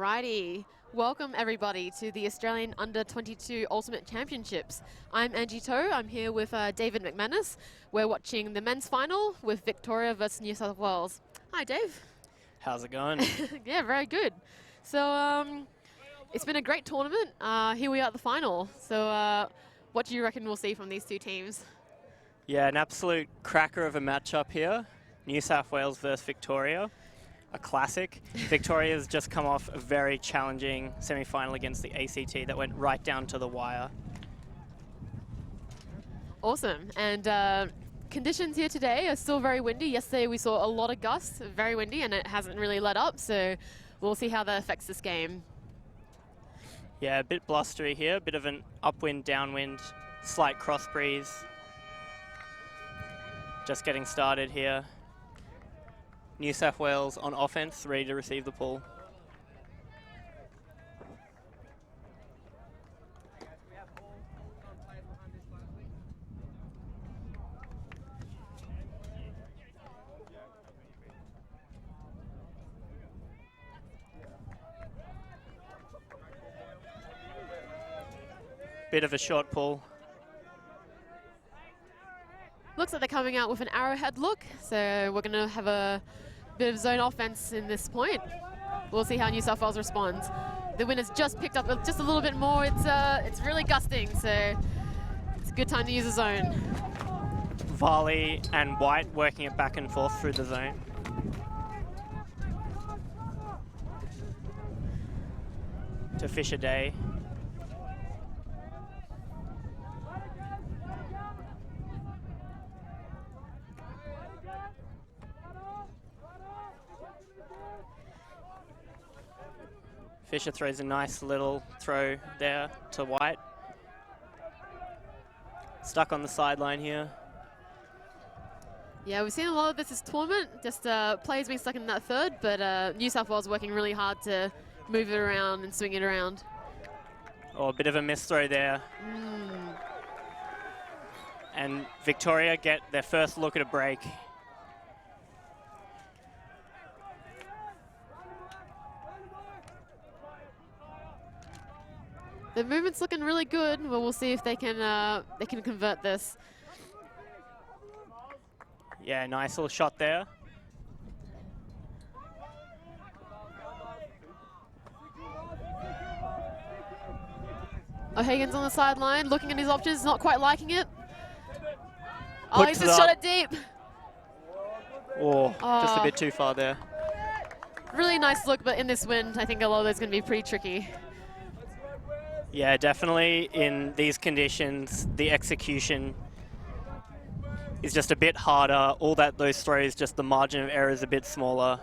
Alrighty, welcome everybody to the Australian Under-22 Ultimate Championships. I'm Angie Toe, I'm here with David McManus. We're watching the men's final with Victoria versus New South Wales. Hi Dave. How's it going? Yeah, very good. So it's been a great tournament. Here we are at the final. So what do you reckon we'll see from these two teams? Yeah, an absolute cracker of a matchup here. New South Wales versus Victoria. A classic. Victoria's just come off a very challenging semi-final against the ACT that went right down to the wire. Awesome. And conditions here today are still very windy. Yesterday we saw a lot of gusts, very windy, and it hasn't really let up. So we'll see how that affects this game. Yeah, a bit blustery here. A bit of an upwind, downwind, slight cross breeze. Just getting started here. New South Wales on offense, ready to receive the pull. Bit of a short pull. Looks like they're coming out with an arrowhead look, so we're going to have a bit of zone offense in this point. We'll see how New South Wales responds. The wind has just picked up just a little bit more. It's really gusting, so it's a good time to use a zone. Varley and White working it back and forth through the zone. To Fisher Day. Fisher throws a nice little throw there to White. Stuck on the sideline here. Yeah, we've seen a lot of this tournament, just players being stuck in that third, but New South Wales working really hard to move it around and swing it around. Oh, a bit of a miss throw there. And Victoria get their first look at a break. The movement's looking really good. Well, we'll see if they can convert this. Yeah, nice little shot there. O'Hagan's on the sideline, looking at his options, not quite liking it. Oh, he's just shot it deep. Oh, just a bit too far there. Really nice look, but in this wind, I think a lot of those going to be pretty tricky. Yeah, definitely in these conditions, the execution is just a bit harder. All that those throws, just the margin of error is a bit smaller.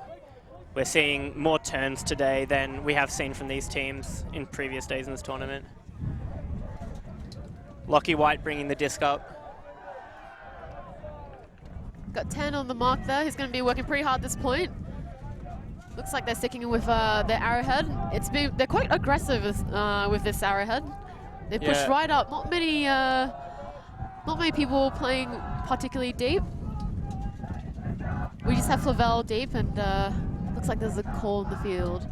We're seeing more turns today than we have seen from these teams in previous days in this tournament. Lockie White bringing the disc up. Got 10 on the mark there. He's going to be working pretty hard at this point. Looks like they're sticking with their arrowhead. They're quite aggressive with this arrowhead. They push right up. Not many people playing particularly deep. We just have Flavel deep, and looks like there's a call in the field.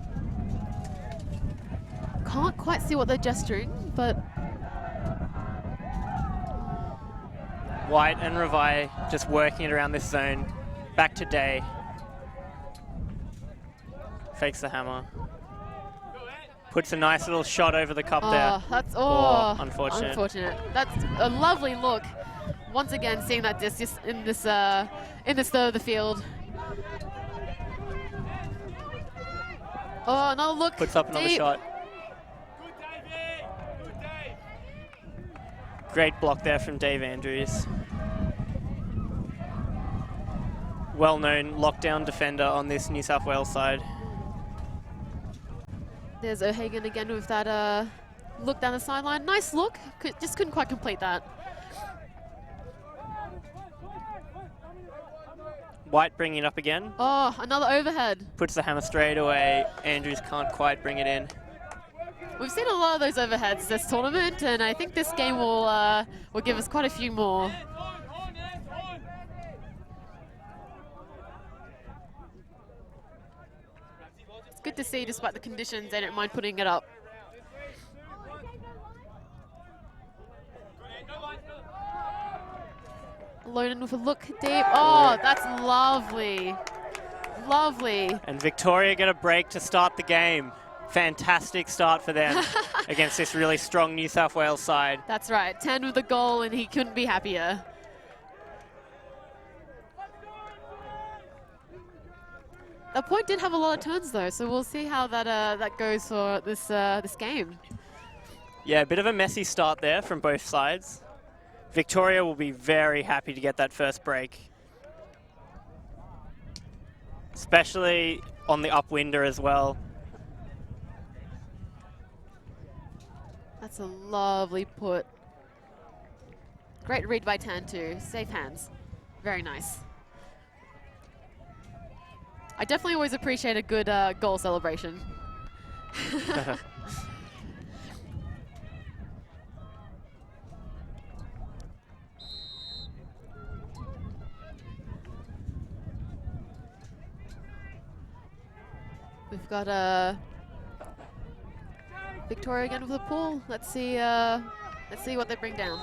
Can't quite see what they're gesturing, but White and Ravai just working it around this zone. Back to Day. Fakes the hammer. Puts a nice little shot over the cup there. That's unfortunate. That's a lovely look. Once again, seeing that disc just in this third of the field. Oh, another look. Puts up another shot. Great block there from Dave Andrews. Well-known lockdown defender on this New South Wales side. There's O'Hagan again with that look down the sideline. Nice look, just couldn't quite complete that. White bringing it up again. Oh, another overhead. Puts the hammer straight away. Andrews can't quite bring it in. We've seen a lot of those overheads this tournament, and I think this game will give us quite a few more. good to see despite the conditions. They don't mind putting it up. Lonan with a look deep. Oh, that's lovely. Lovely. And Victoria get a break to start the game. Fantastic start for them against this really strong New South Wales side. That's right. 10 with the goal, and he couldn't be happier. The point did have a lot of turns, though, so we'll see how that goes for this game. Yeah, a bit of a messy start there from both sides. Victoria will be very happy to get that first break, especially on the upwinder as well. That's a lovely put. Great read by Tan too. Safe hands. Very nice. I definitely always appreciate a good goal celebration. We've got Victoria again with the pool. Let's see what they bring down.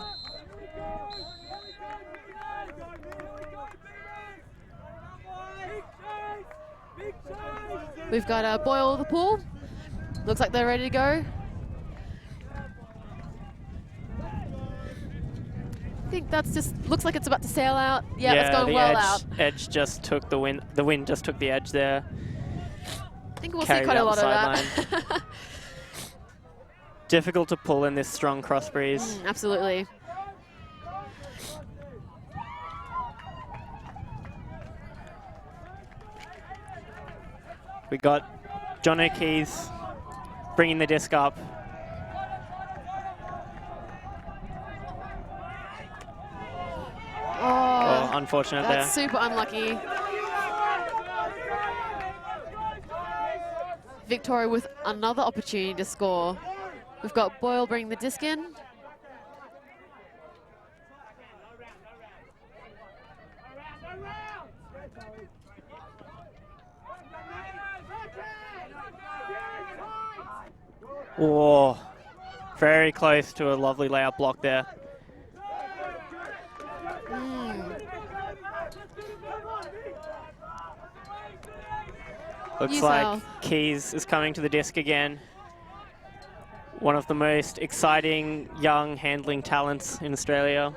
We've got Boyle with the pool. Looks like they're ready to go. I think that's just looks like it's about to sail out. Yeah, it's going well out. Edge just took the wind. The wind just took the edge there. I think we'll see quite a lot of that. Difficult to pull in this strong cross breeze. Absolutely. We got John O'Keefe bringing the disc up. Oh, unfortunate there. That's super unlucky. Victoria with another opportunity to score. We've got Boyle bringing the disc in. Oh, very close to a lovely layout block there. Looks like Keys is coming to the disc again. One of the most exciting young handling talents in Australia.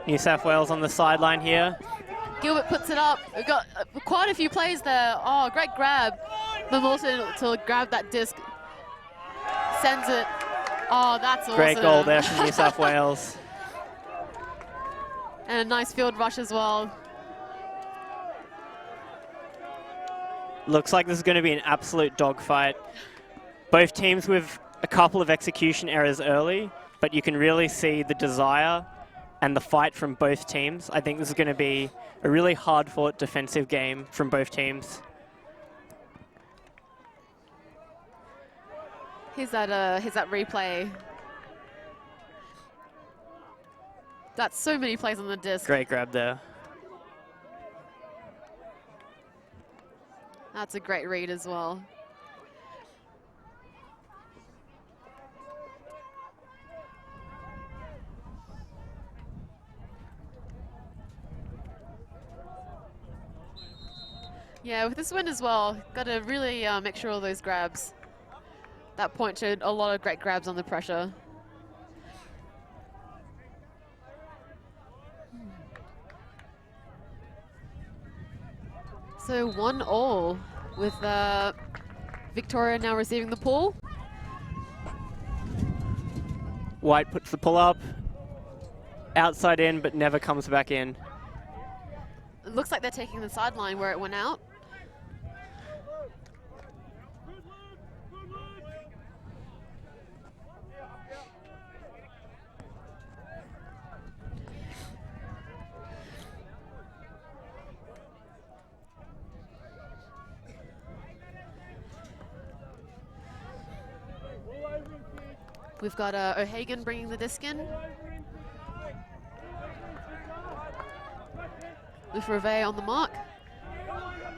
New South Wales on the sideline here. Gilbert puts it up. We've got quite a few plays there. Oh, great grab. Mimolson to grab that disc. Sends it. Oh, that's awesome. Great goal there from New South Wales. And a nice field rush as well. Looks like this is going to be an absolute dogfight. Both teams with a couple of execution errors early, but you can really see the desire and the fight from both teams. I think this is going to be a really hard-fought defensive game from both teams. Here's that replay. That's so many plays on the disc. Great grab there. That's a great read as well. Yeah, with this win as well, got to really make sure all those grabs. That point showed a lot of great grabs on the pressure. So 1-1 with Victoria now receiving the pull. White puts the pull up, outside in, but never comes back in. It looks like they're taking the sideline where it went out. We've got O'Hagan bringing the disc in. With Reve on the mark.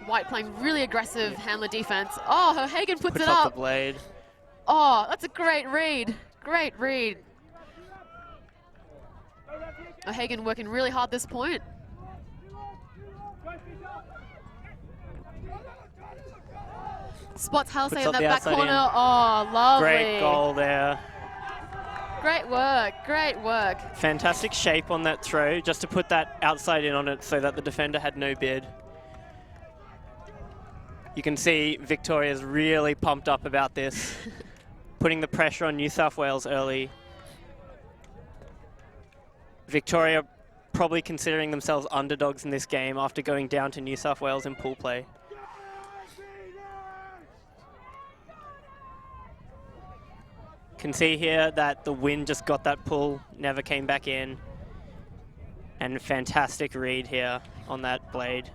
White playing really aggressive handler defense. Oh, O'Hagan puts it up. The blade. Oh, that's a great read. Great read. O'Hagan working really hard this point. Spots Halsey in that back corner. Oh, lovely. Great goal there. Great work, great work. Fantastic shape on that throw, just to put that outside in on it so that the defender had no bid. You can see Victoria's really pumped up about this, putting the pressure on New South Wales early. Victoria probably considering themselves underdogs in this game after going down to New South Wales in pool play. Can see here that the wind just got that pull, never came back in. And fantastic read here on that blade.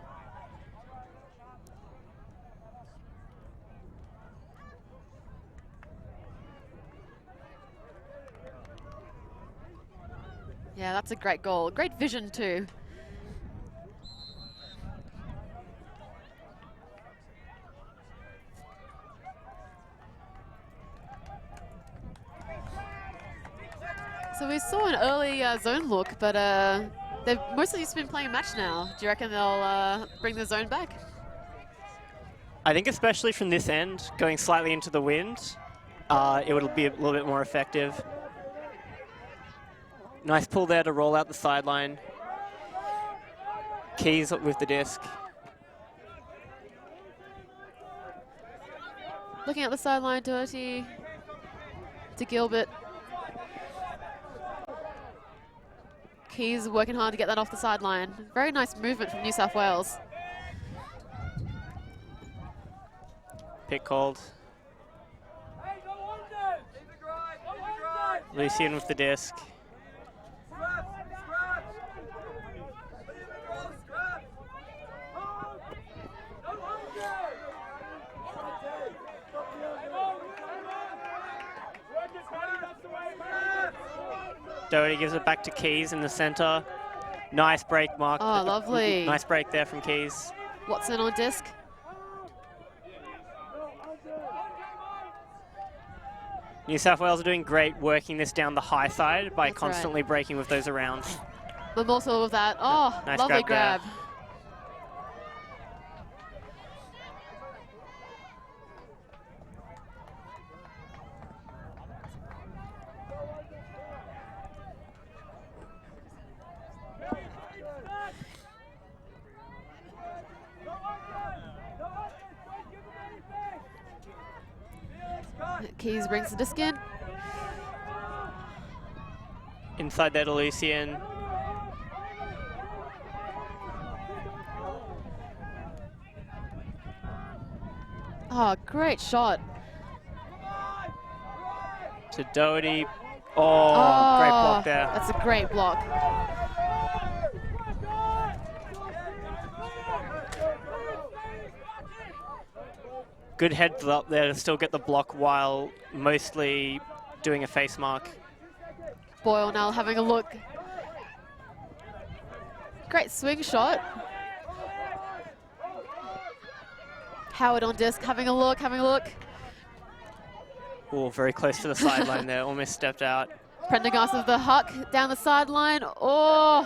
Yeah, that's a great goal. Great vision too. So we saw an early zone look, but they've mostly just been playing match now. Do you reckon they'll bring the zone back? I think especially from this end, going slightly into the wind, it would be a little bit more effective. Nice pull there to roll out the sideline. Keys with the disc. Looking at the sideline, Doherty to Gilbert. Keys working hard to get that off the sideline. Very nice movement from New South Wales. Pick called. Lucian with the disc. Doherty gives it back to Keys in the center. Nice break, Mark. Oh, lovely. Nice break there from Keys. Watson on disc. New South Wales are doing great working this down the high side by That's constantly breaking with those arounds. The morsel of that. Oh, Nice lovely grab grab. Keys brings the disc in. Inside there to Lucian. Oh, great shot. To Doherty. Oh, great block there. That's a great block. Good heads up there to still get the block while mostly doing a face mark. Boyle now having a look. Great swing shot. Howard on disc, having a look, having a look. Oh, very close to the sideline there, almost stepped out. Prendergast with the huck down the sideline. Oh,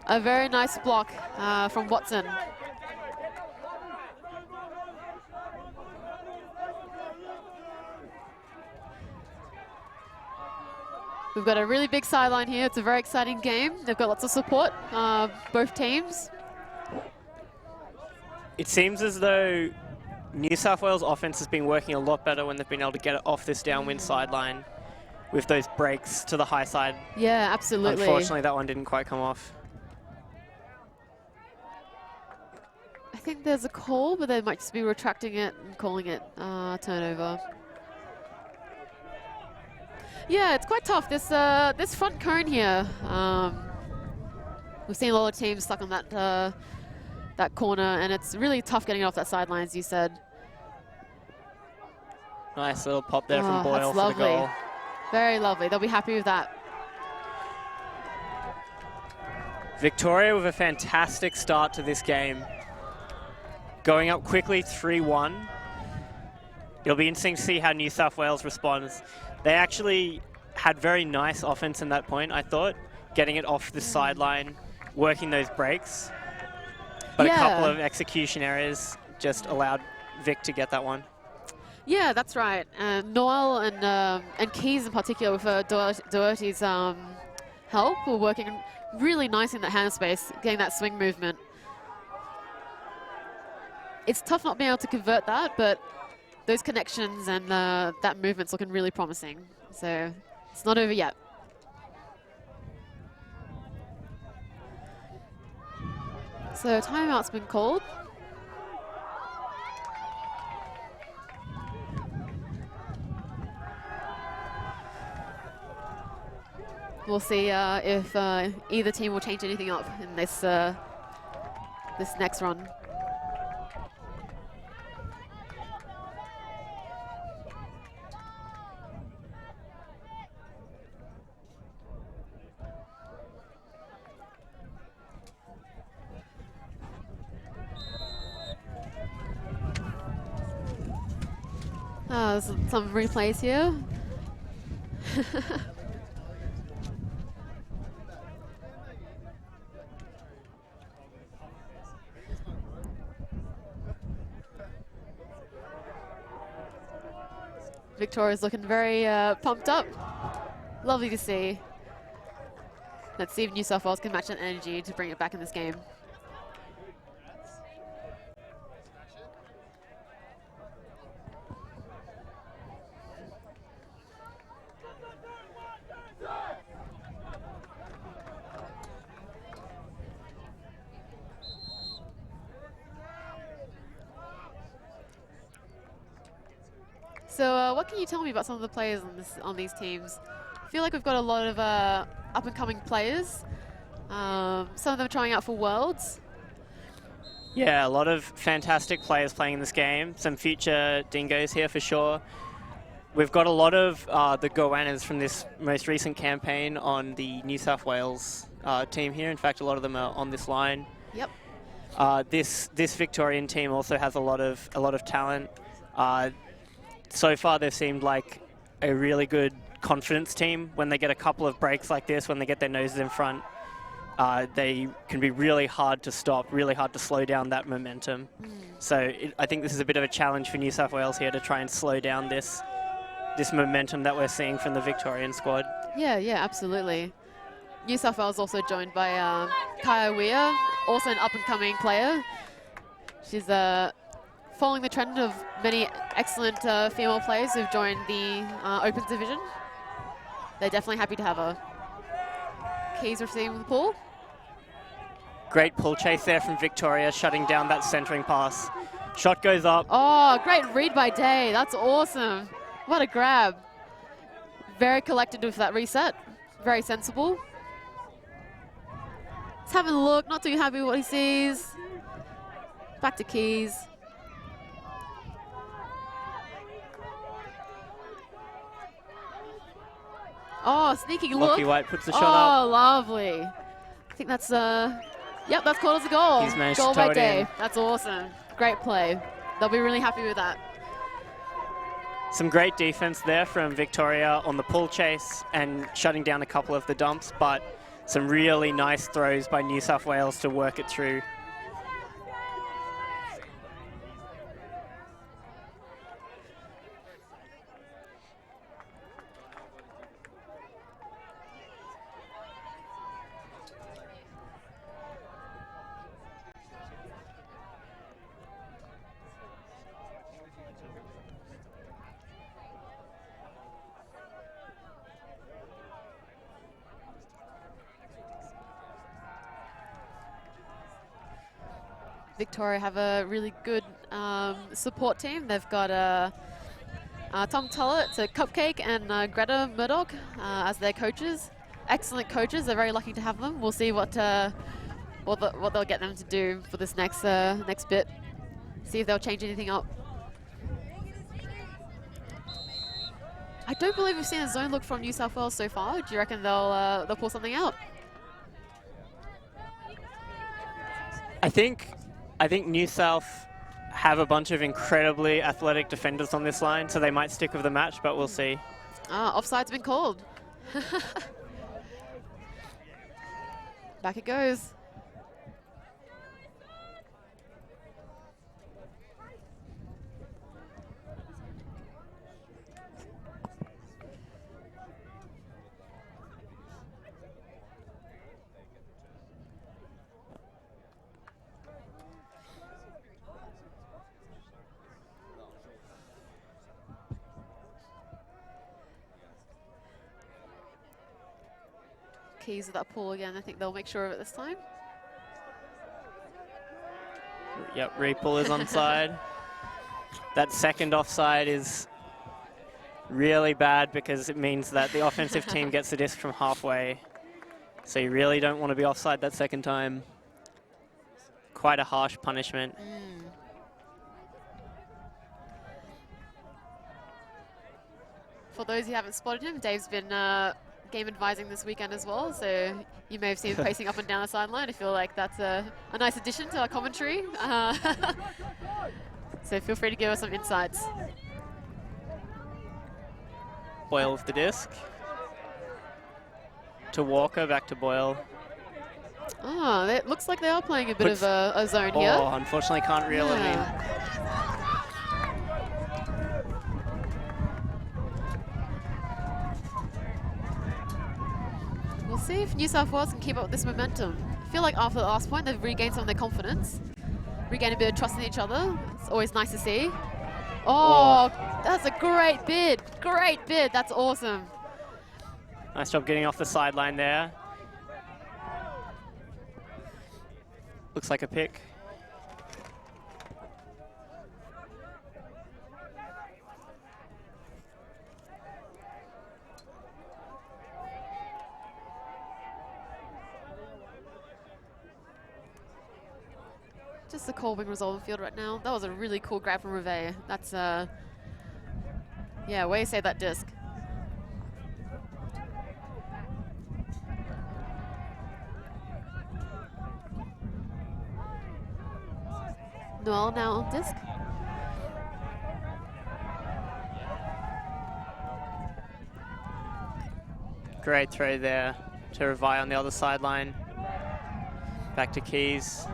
a very nice block from Watson. We've got a really big sideline here. It's a very exciting game. They've got lots of support, both teams. It seems as though New South Wales offense has been working a lot better when they've been able to get it off this downwind sideline with those breaks to the high side. Yeah, absolutely. Unfortunately, that one didn't quite come off. I think there's a call, but they might just be retracting it and calling it turnover. Yeah, it's quite tough. This front cone here. We've seen a lot of teams stuck on that corner, and it's really tough getting it off that sideline, as you said. Nice little pop there from Oh, Boyle that's for the lovely. goal. Very lovely. They'll be happy with that. Victoria with a fantastic start to this game. Going up quickly 3-1. It'll be interesting to see how New South Wales responds. They actually had very nice offense in that point, I thought. Getting it off the sideline, working those breaks. But Yeah. a couple of execution errors just allowed Vic to get that one. Yeah, that's right. Noel and Keys in particular with Doherty's help were working really nice in that hand space, getting that swing movement. It's tough not being able to convert that, but those connections and that movement's looking really promising. So it's not over yet. So timeout's been called. We'll see if either team will change anything up in this this next run. There's some replays here. Victoria's looking very pumped up. Lovely to see. Let's see if New South Wales can match that energy to bring it back in this game. So what can you tell me about some of the players on these teams? I feel like we've got a lot of up-and-coming players. Some of them trying out for Worlds. Yeah, a lot of fantastic players playing in this game. Some future dingoes here for sure. We've got a lot of the Goannas from this most recent campaign on the New South Wales team here. In fact, a lot of them are on this line. Yep. This Victorian team also has a lot of talent. So far, they've seemed like a really good confidence team. When they get a couple of breaks like this, when they get their noses in front, they can be really hard to stop, really hard to slow down that momentum. So I think this is a bit of a challenge for New South Wales here to try and slow down this momentum that we're seeing from the Victorian squad. Yeah, absolutely. New South Wales also joined by Kaya Weir, also an up-and-coming player. She's following the trend of many excellent female players who've joined the Opens division. They're definitely happy to have her. Keys receiving the pull. Great pull chase there from Victoria, shutting down that centering pass. Shot goes up. Oh, great read by Day. That's awesome. What a grab. Very collected with that reset. Very sensible. He's having a look, not too happy with what he sees. Back to Keys. Oh, sneaky look. Lockie White puts the shot up. Oh, lovely. I think that's, yep, that's called as a goal. He's managed goal to tow by it Day. in. That's awesome. Great play. They'll be really happy with that. Some great defense there from Victoria on the pull chase and shutting down a couple of the dumps, but some really nice throws by New South Wales to work it through. Victoria have a really good support team. They've got Tom Tullett, so Cupcake, and Greta Murdoch as their coaches. Excellent coaches. They're very lucky to have them. We'll see what they'll get them to do for this next bit. See if they'll change anything up. I don't believe we've seen a zone look from New South Wales so far. Do you reckon they'll pull something out? I think New South have a bunch of incredibly athletic defenders on this line, so they might stick with the match, but we'll see. Offside's been called. Back it goes. Keys of that pool again. I think they'll make sure of it this time. Yep, re-pull is onside. That second offside is really bad because it means that the offensive team gets the disc from halfway. So you really don't want to be offside that second time. Quite a harsh punishment. For those who haven't spotted him, Dave's been game advising this weekend as well, so you may have seen him pacing up and down the sideline. I feel like that's a nice addition to our commentary. So feel free to give us some insights. Boyle with the disc. To Walker, back to Boyle. Oh, it looks like they are playing a bit of a zone here. Oh, unfortunately can't reel it in. We'll see if New South Wales can keep up with this momentum. I feel like after the last point, they've regained some of their confidence, regained a bit of trust in each other. It's always nice to see. Oh, that's a great bid. Great bid. That's awesome. Nice job getting off the sideline there. Looks like a pick. Just a cold wing resolve field right now. That was a really cool grab from Rivet. That's yeah, way to save that disc. Noel now on disc. Great throw there to Revi on the other sideline. Back to Keys.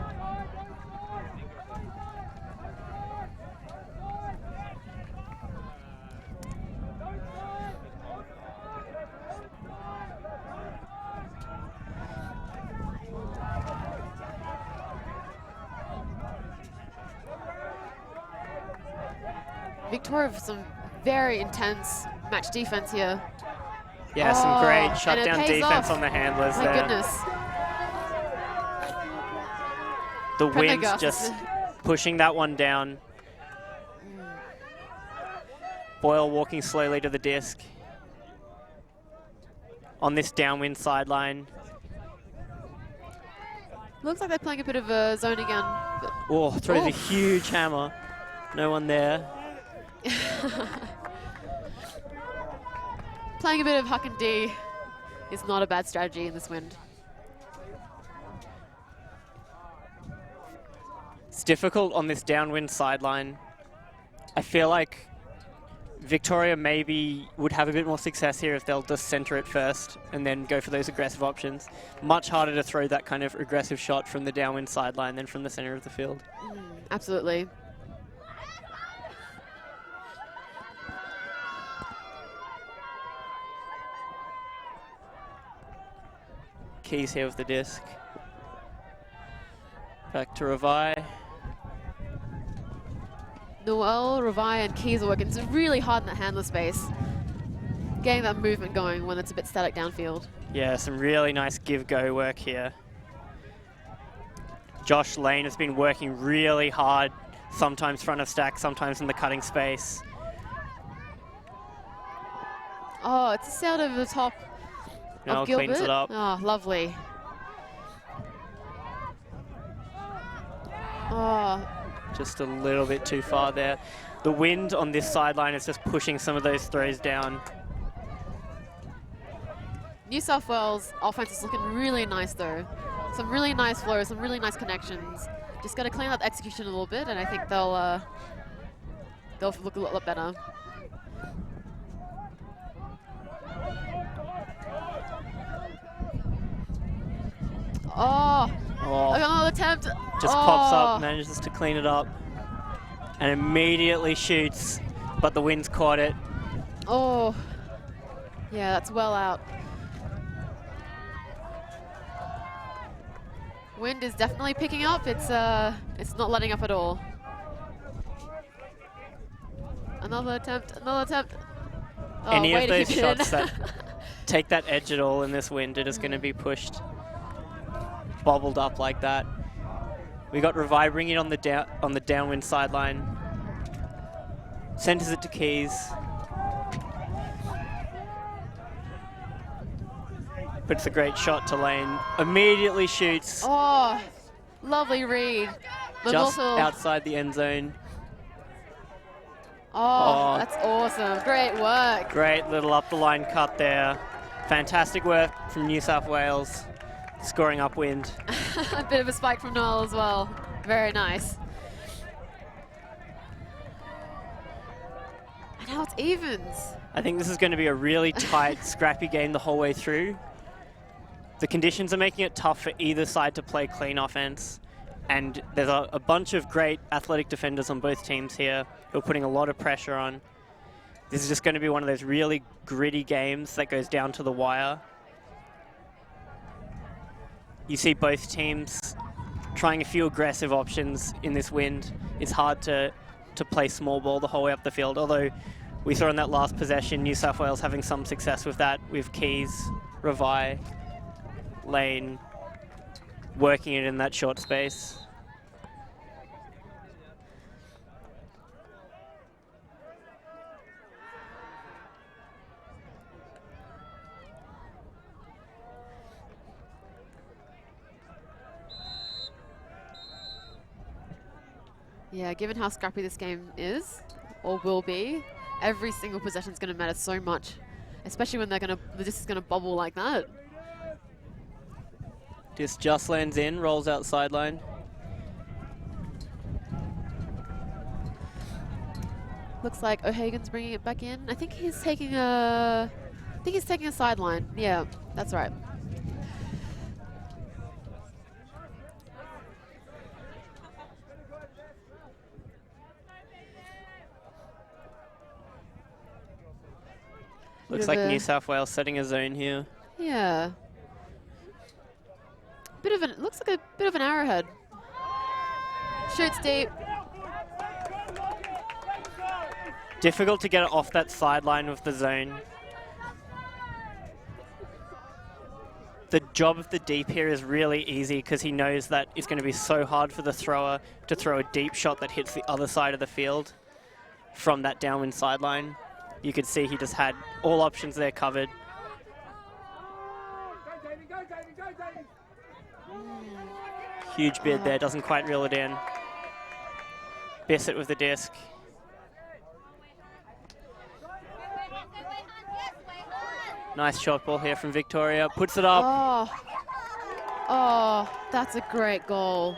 Victoria with some very intense match defense here. Yeah, some great shutdown defense on the handlers there. My goodness. The wind's just pushing that one down. Boyle walking slowly to the disc. On this downwind sideline. Looks like they're playing a bit of a zone again. Oh, throws a huge hammer. No one there. Playing a bit of huck and D is not a bad strategy in this wind. It's difficult on this downwind sideline. I feel like Victoria maybe would have a bit more success here if they'll just center it first and then go for those aggressive options. Much harder to throw that kind of aggressive shot from the downwind sideline than from the center of the field. Absolutely. Keys here with the disc. Back to Revi. Noel, Revi, and Keys are working really hard in that handler space. Getting that movement going when it's a bit static downfield. Yeah, some really nice give-go work here. Josh Lane has been working really hard, sometimes front of stack, sometimes in the cutting space. Oh, it's just out over the top Now of Gilbert. cleans it up. Oh, lovely. Oh. Just a little bit too far there. The wind on this sideline is just pushing some of those throws down. New South Wales offense is looking really nice though. Some really nice flows, some really nice connections. Just got to clean up execution a little bit, and I think they'll look a lot better. Oh, another attempt. Just pops up, manages to clean it up, and immediately shoots, but the wind's caught it. Oh, yeah, that's well out. Wind is definitely picking up. It's not letting up at all. Another attempt, another attempt. Oh, Any of those shots that take that edge at all in this wind are just going to be pushed, bobbled up like that. We got Revi bringing it on the downwind sideline. Centers it to Keys. Puts a great shot to lane. Immediately shoots. Oh, lovely read. But just also outside the end zone. Oh, that's awesome. Great work. Great little up the line cut there. Fantastic work from New South Wales, scoring upwind. A bit of a spike from Noel as well. Very nice. And now it's evens. I think this is going to be a really tight, scrappy game the whole way through. The conditions are making it tough for either side to play clean offense. And there's a bunch of great athletic defenders on both teams here who are putting a lot of pressure on. This is just going to be one of those really gritty games that goes down to the wire. You see both teams trying a few aggressive options in this wind. It's hard to play small ball the whole way up the field, although we saw in that last possession New South Wales having some success with that, with Keys, Revi, Lane, working it in that short space. Yeah, given how scrappy this game is, or will be, every single possession is going to matter so much, especially when this is going to bobble like that. Disc just lands in, rolls out sideline. Looks like O'Hagan's bringing it back in. I think he's taking a sideline. Yeah, that's right. Looks like New South Wales setting a zone here. Yeah. Looks like a bit of an arrowhead. Shoots deep. Difficult to get it off that sideline with the zone. The job of the deep here is really easy because he knows that it's going to be so hard for the thrower to throw a deep shot that hits the other side of the field from that downwind sideline. You could see he just had all options there covered. Huge bid there, doesn't quite reel it in. Bissett with the disc. Nice shot ball here from Victoria, puts it up. Oh, that's a great goal.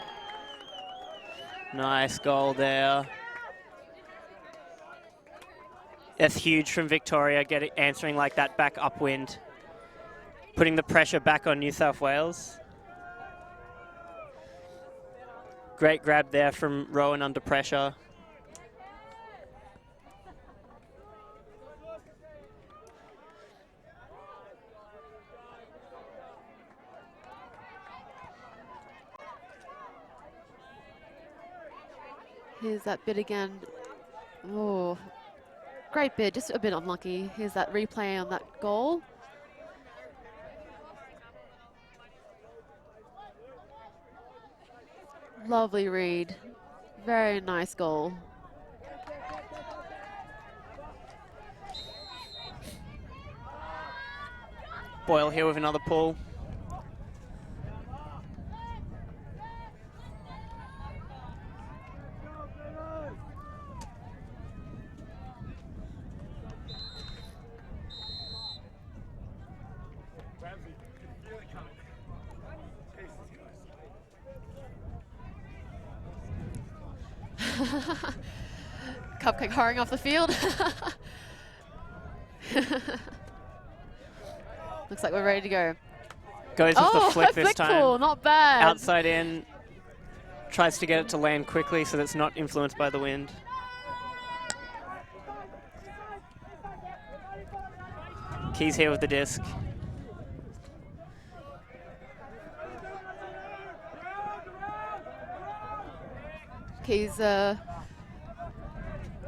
Nice goal there. That's huge from Victoria, answering like that back upwind, putting the pressure back on New South Wales. Great grab there from Rowan under pressure. Here's that bid again. Oh, great bid, just a bit unlucky. Here's that replay on that goal. Lovely read. Very nice goal. Boyle here with another pull. Cupcake hurrying off the field. Looks like we're ready to go. Goes with the flick this time. Pull, not bad. Outside in. Tries to get it to land quickly so that it's not influenced by the wind. Keys here with the disc. Keys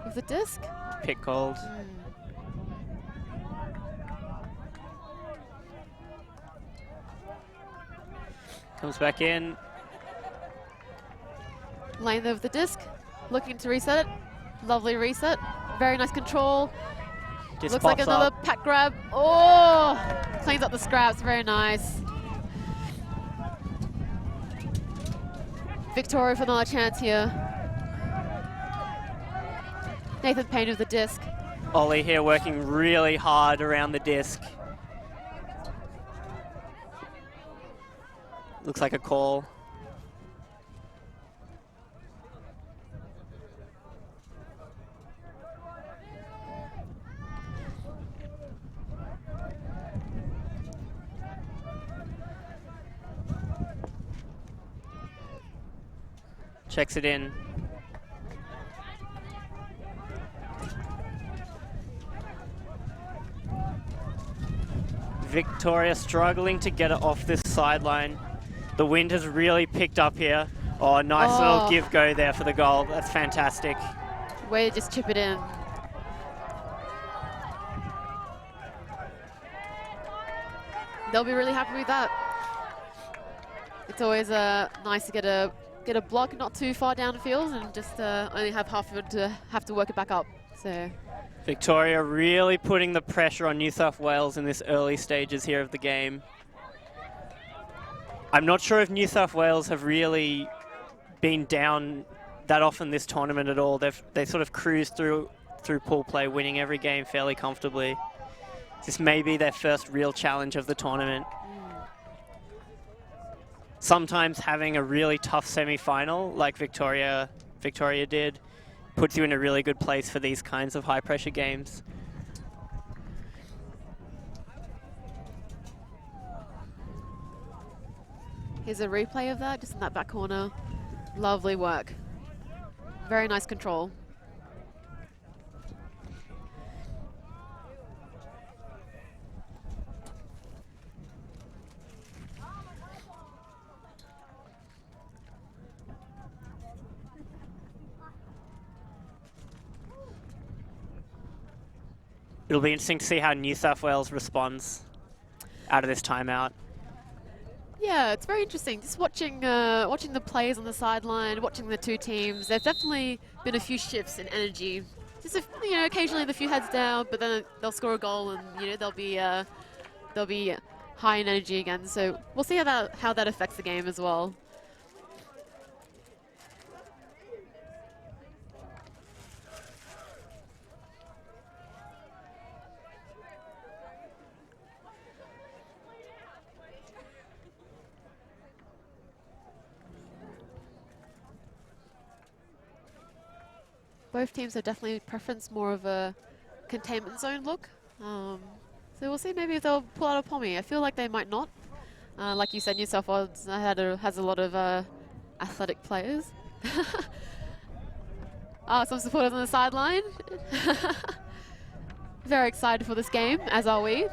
with the disc. Pick called. Comes back in. Lane there with the disc. Looking to reset it. Lovely reset. Very nice control. Disc Looks like another up. pack grab. Oh! Cleans up the scraps. Very nice. Victoria for another chance here. Nathan Payne with the disc. Ollie here working really hard around the disc. Looks like a call. Checks it in. Victoria struggling to get it off this sideline. The wind has really picked up here. Oh, nice little give go there for the goal. That's fantastic. Way to just chip it in. They'll be really happy with that. It's always nice to get a block not too far downfield and just only have half of it to have to work it back up. So Victoria really putting the pressure on New South Wales in this early stages here of the game. I'm not sure if New South Wales have really been down that often this tournament at all. They sort of cruised through pool play, winning every game fairly comfortably. This may be their first real challenge of the tournament. Sometimes having a really tough semi-final like Victoria did puts you in a really good place for these kinds of high-pressure games. Here's a replay of that, just in that back corner. Lovely work. Very nice control. It'll be interesting to see how New South Wales responds out of this timeout. Yeah, it's very interesting. Just watching the players on the sideline, watching the two teams. There's definitely been a few shifts in energy. Just occasionally the few heads down, but then they'll score a goal and they'll be high in energy again. So we'll see how that affects the game as well. Both teams have definitely preferenced more of a containment zone look. So we'll see maybe if they'll pull out a pommy. I feel like they might not. Like you said, New South Wales has a lot of athletic players. Some supporters on the sideline. Very excited for this game, as are we.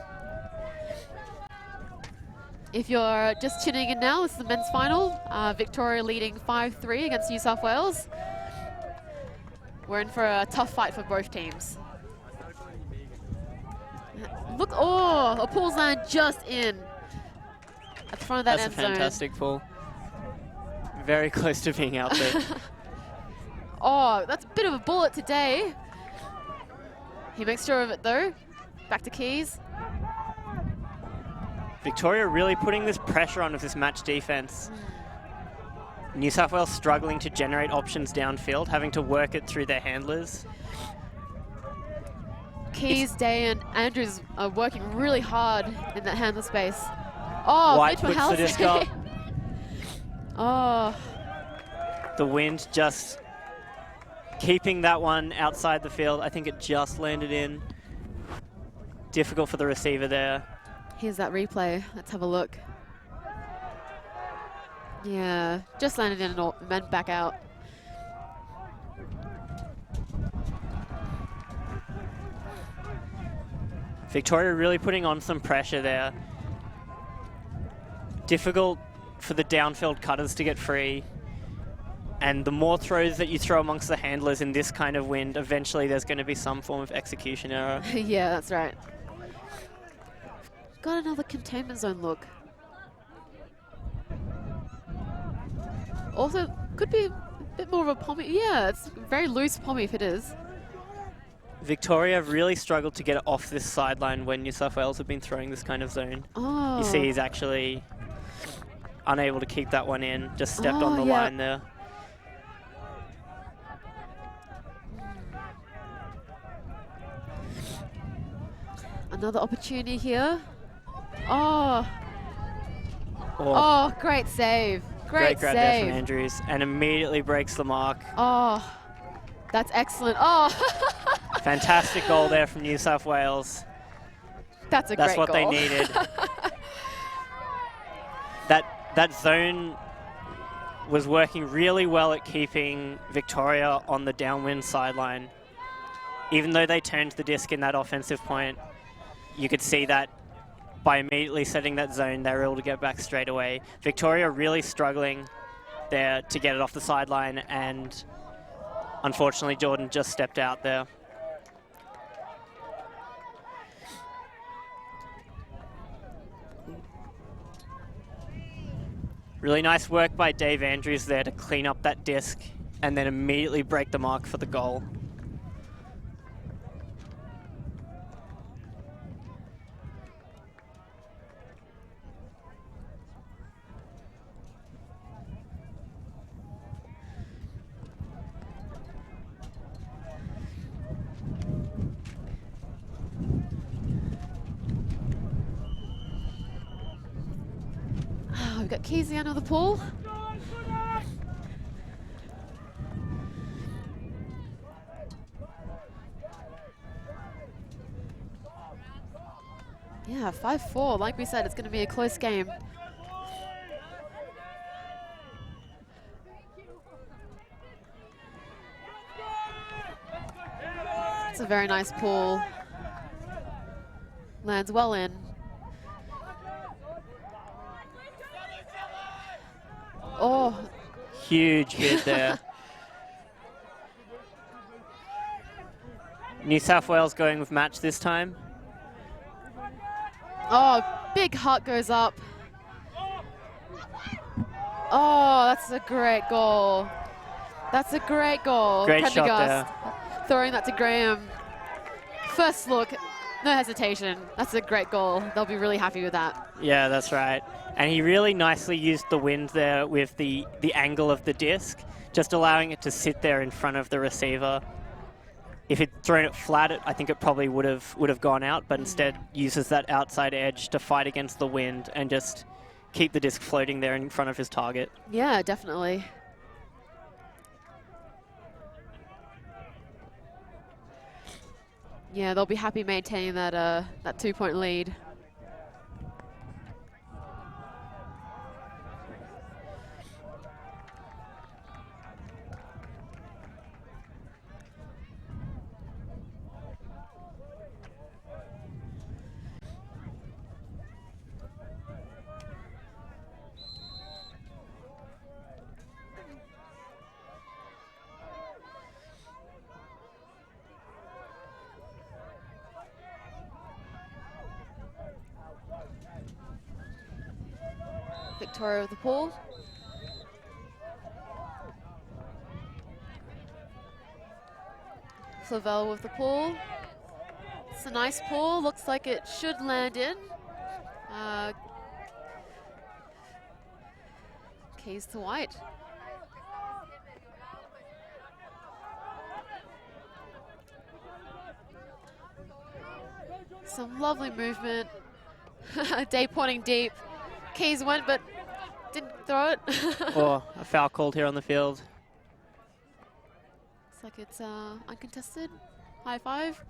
If you're just tuning in now, this is the men's final. Victoria leading 5-3 against New South Wales. We're in for a tough fight for both teams. Look, a pull's land just in at the front of that end zone. That's a fantastic pull. Very close to being out there. That's a bit of a bullet today. He makes sure of it though. Back to Keys. Victoria really putting this pressure on with this match defense. New South Wales struggling to generate options downfield, having to work it through their handlers. Keys, Day, and Andrews are working really hard in that handle space. Oh, White Mitchell puts the disc up. Oh. The wind just keeping that one outside the field. I think it just landed in. Difficult for the receiver there. Here's that replay. Let's have a look. Yeah, just landed in and went back out. Victoria really putting on some pressure there. Difficult for the downfield cutters to get free. And the more throws that you throw amongst the handlers in this kind of wind, eventually there's going to be some form of execution error. Yeah, that's right. Got another containment zone look. Also, could be a bit more of a pommy. Yeah, it's very loose pommy if it is. Victoria have really struggled to get it off this sideline when New South Wales have been throwing this kind of zone. Oh. You see he's actually unable to keep that one in, just stepped on the line there. Another opportunity here. Oh. Oh, great save. Great grab there from Andrews, and immediately breaks the mark. Oh, that's excellent. Oh. Fantastic goal there from New South Wales. That's a great goal. That's what they needed. That zone was working really well at keeping Victoria on the downwind sideline. Even though they turned the disc in that offensive point, you could see that by immediately setting that zone, they were able to get back straight away. Victoria really struggling there to get it off the sideline, and unfortunately Jordan just stepped out there. Really nice work by Dave Andrews there to clean up that disc and then immediately break the mark for the goal. We've got Keezy under the pool. Yeah, 5-4. Like we said, it's going to be a close game. It's a very nice pull. Lands well in. Oh. Huge hit there. New South Wales going with match this time. Oh, big hut goes up. Oh, that's a great goal. That's a great goal. Great shot there. Throwing that to Graham. First look, no hesitation. That's a great goal. They'll be really happy with that. Yeah, that's right. And he really nicely used the wind there with the angle of the disc, just allowing it to sit there in front of the receiver. If he'd thrown it flat, I think it probably would have gone out, but instead uses that outside edge to fight against the wind and just keep the disc floating there in front of his target. Yeah, definitely. Yeah, they'll be happy maintaining that that 2-point lead. Victoria with the pool. Flavel with the pull. It's a nice pull. Looks like it should land in. Keys to White. Some lovely movement. Day pointing deep. Keys went, but didn't throw it. Or a foul called here on the field. Looks like it's uncontested. High five.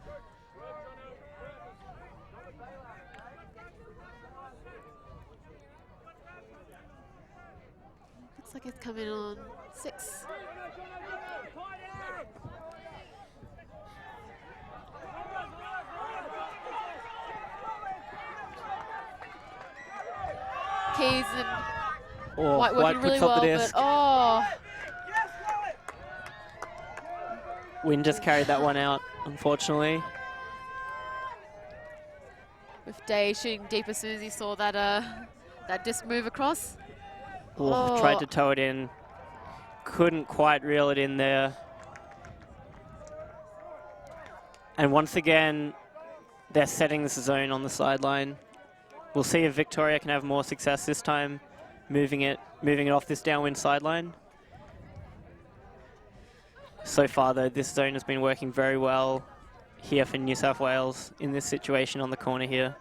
Looks like it's coming on 6. Keys and White working really well, but oh. Wind just carried that one out, unfortunately. With Day shooting deep as soon as he saw that that disc move across. Oh. Tried to tow it in, couldn't quite reel it in there. And once again, they're setting this zone on the sideline. We'll see if Victoria can have more success this time, moving it off this downwind sideline. So far, though, this zone has been working very well here for New South Wales in this situation on the corner here.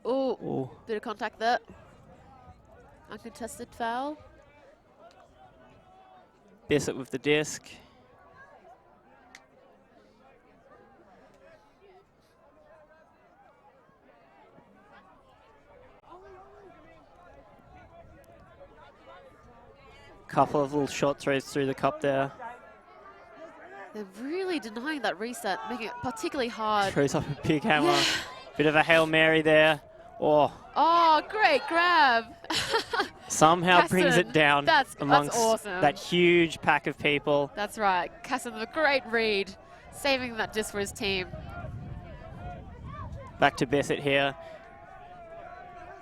Oh, bit of contact there. Uncontested foul. Bissett with the disc. Couple of little short throws through the cup there. They're really denying that reset, making it particularly hard. Throws up a big hammer. Bit of a Hail Mary there. Oh, great grab. Somehow Casson, brings it down amongst awesome. that huge pack of people. That's right. Casson with a great read, saving that disc for his team. Back to Bissett here.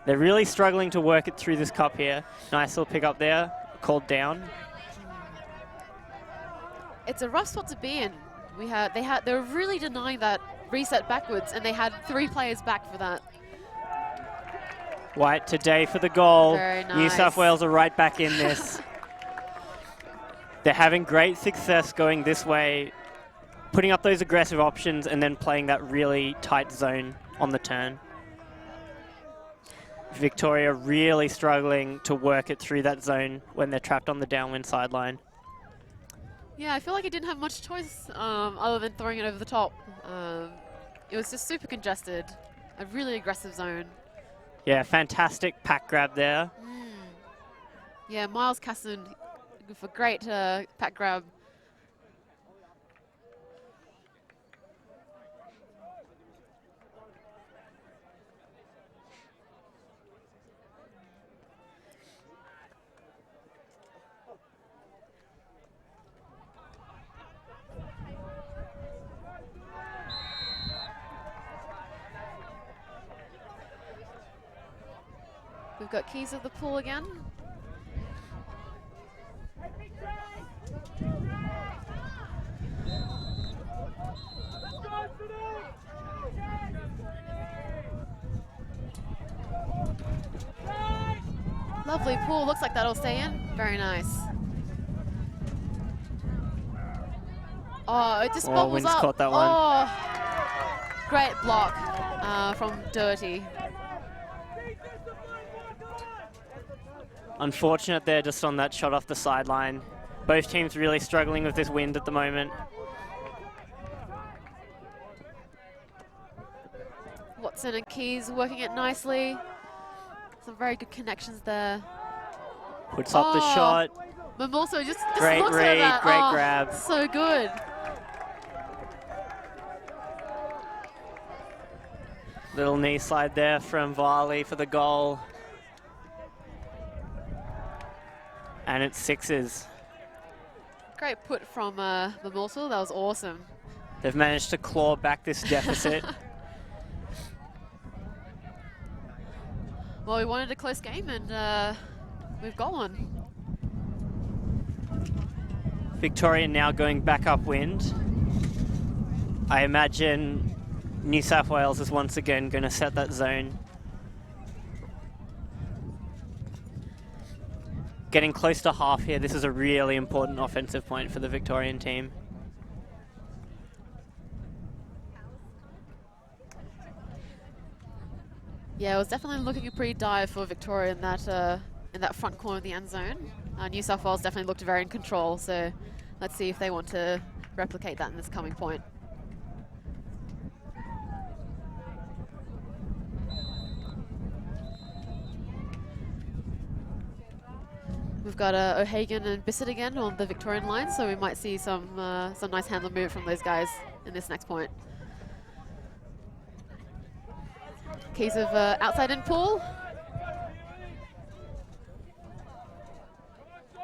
They're really struggling to work it through this cup here. Nice little pick up there, called down. It's a rough spot to be in. They were really denying that reset backwards, and they had 3 players back for that. White today for the goal. Very nice. New South Wales are right back in this. They're having great success going this way, putting up those aggressive options and then playing that really tight zone on the turn. Victoria really struggling to work it through that zone when they're trapped on the downwind sideline. Yeah, I feel like it didn't have much choice other than throwing it over the top. It was just super congested, a really aggressive zone. Yeah, fantastic pack grab there. Yeah, Miles Casson for great pack grab. We've got Keys of the pool again. Lovely pool, looks like that'll stay in. Very nice. Oh, it just bubbles Wind's up. caught that one. Oh, great block from Dirty. Unfortunate there just on that shot off the sideline. Both teams really struggling with this wind at the moment. Watson and Keys working it nicely. Some very good connections there. Puts up the shot. But also just great looks read, at that. great grab. So good. Little knee slide there from Varley for the goal. And it's 6s. Great put from Morsel, that was awesome. They've managed to claw back this deficit. Well, we wanted a close game and we've got one. Victoria now going back upwind. I imagine New South Wales is once again going to set that zone. getting close to half here. This is a really important offensive point for the Victorian team. Yeah, it was definitely looking pretty dire for Victoria in that front corner of the end zone. New South Wales definitely looked very in control, so let's see if they want to replicate that in this coming point. We've got O'Hagan and Bissett again on the Victorian line, so we might see some nice handler movement from those guys in this next point. Case of outside in pull.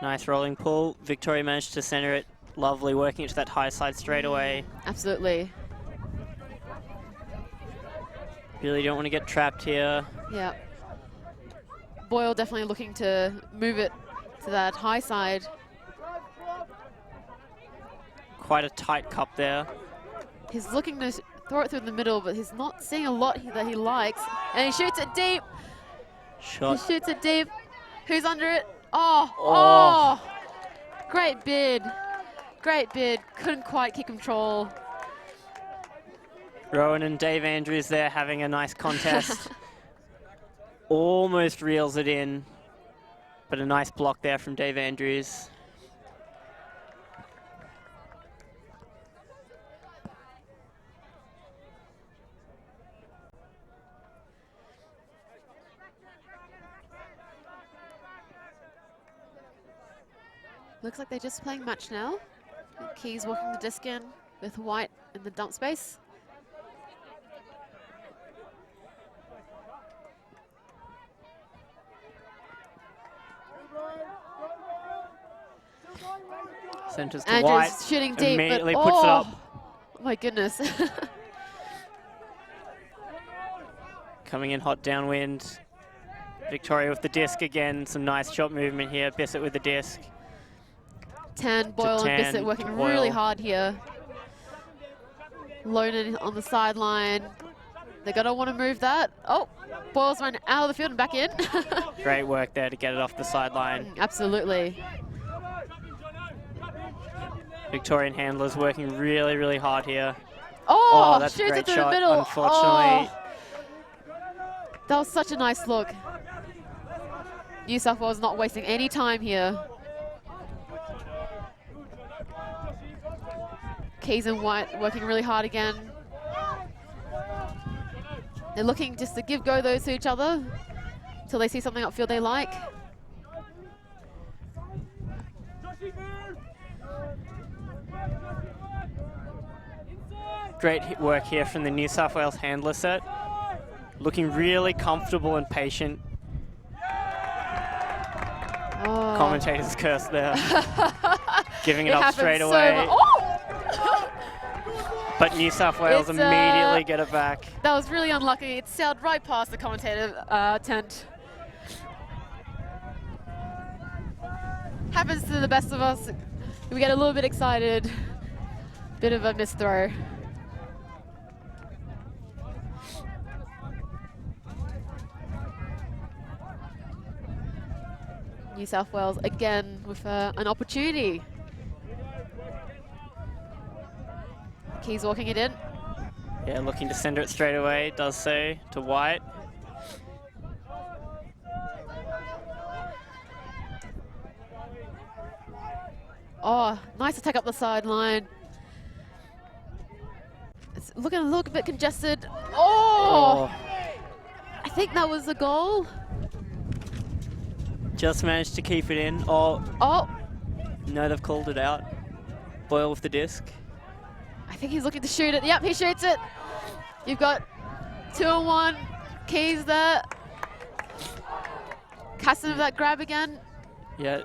Nice rolling pull. Victoria managed to center it. Lovely, working it to that high side straight away. Absolutely. Really don't want to get trapped here. Yeah. Boyle definitely looking to move it to that high side. Quite a tight cup there. He's looking to throw it through the middle, but he's not seeing a lot that he likes. And he shoots it deep. Shot. He shoots it deep. Who's under it? Oh! Great bid. Great bid. Couldn't quite keep control. Rowan and Dave Andrews there having a nice contest. Almost reels it in, but a nice block there from Dave Andrews. Looks like they're just playing match now. Keys walking the disc in with White in the dump space. Centers to Andrews White. shooting deep, Immediately but puts it up. Oh my goodness. Coming in hot downwind. Victoria with the disc again. Some nice shot movement here. Bissett with the disc. Boyle and Bissett working really hard here. Lonan on the sideline. They're going to want to move that. Oh, Boyle's run out of the field and back in. Great work there to get it off the sideline. Absolutely. Victorian handlers working really, really hard here. Oh, that's a shoots great it through shot, the middle. unfortunately. Oh, that was such a nice look. New South Wales not wasting any time here. Keys and White working really hard again. They're looking just to give go those to each other until they see something upfield they like. Great work here from the New South Wales handler set. Looking really comfortable and patient. Oh. Commentator's curse there. Giving it up straight away. But New South Wales immediately get it back. That was really unlucky. It sailed right past the commentator tent. Happens to the best of us. We get a little bit excited. Bit of a missed throw. New South Wales again with an opportunity. Keys walking it in. Yeah, looking to send it straight away, does so to White. Oh, nice attack up the sideline. It's looking a little bit congested. Oh! I think that was the goal. Just managed to keep it in. Oh. No, they've called it out. Boyle with the disc. I think he's looking to shoot it. Yep, he shoots it. You've got 2-on-1. Keys there. Casson with that grab again. Yeah.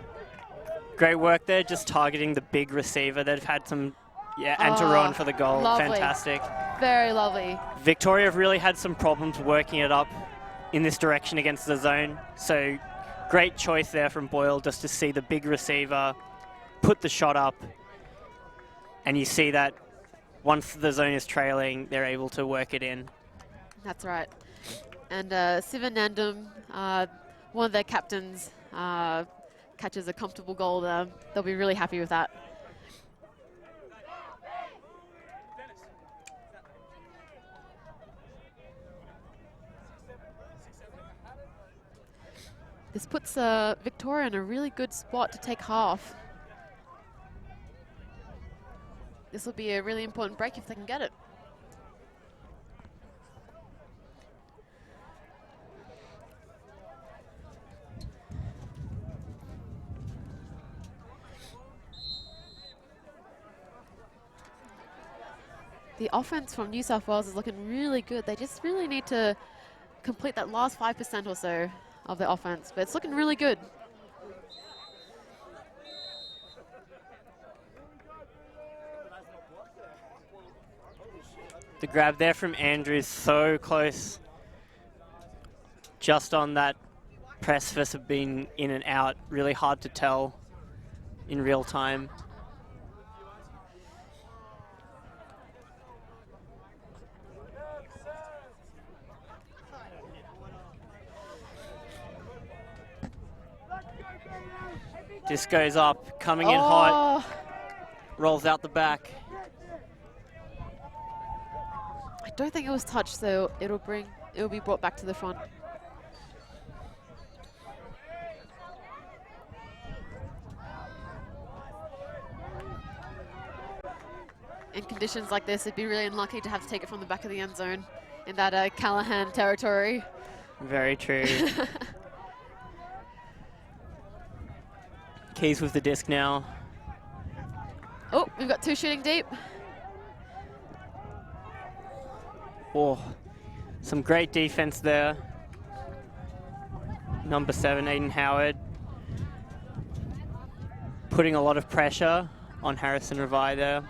Great work there, just targeting the big receiver. They've had some, and to Rowan for the goal. Lovely. Fantastic. Very lovely. Victoria have really had some problems working it up in this direction against the zone. So great choice there from Boyle just to see the big receiver, put the shot up, and you see that once the zone is trailing, they're able to work it in. That's right. And Sivanandam, one of their captains, catches a comfortable goal there, they'll be really happy with that. This puts Victoria in a really good spot to take half. This will be a really important break if they can get it. The offense from New South Wales is looking really good. They just really need to complete that last 5% or so of the offense, but it's looking really good. The grab there from Andrew is so close. Just on that precipice of being in and out. Really hard to tell in real time. Disc goes up, coming in hot, rolls out the back. I don't think it was touched, so it'll be brought back to the front. In conditions like this, it'd be really unlucky to have to take it from the back of the end zone in that Callahan territory. Very true. Keys with the disc now. Oh, we've got two shooting deep. Oh, some great defense there. Number 7, Aiden Howard, putting a lot of pressure on Harrison Revai there.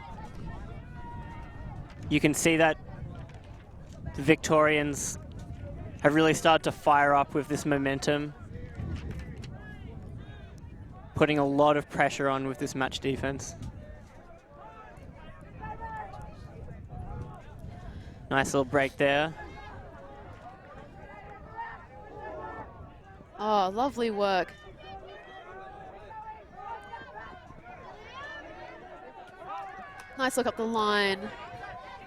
You can see that the Victorians have really started to fire up with this momentum, putting a lot of pressure on with this match defense. Nice little break there. Oh, lovely work. Nice look up the line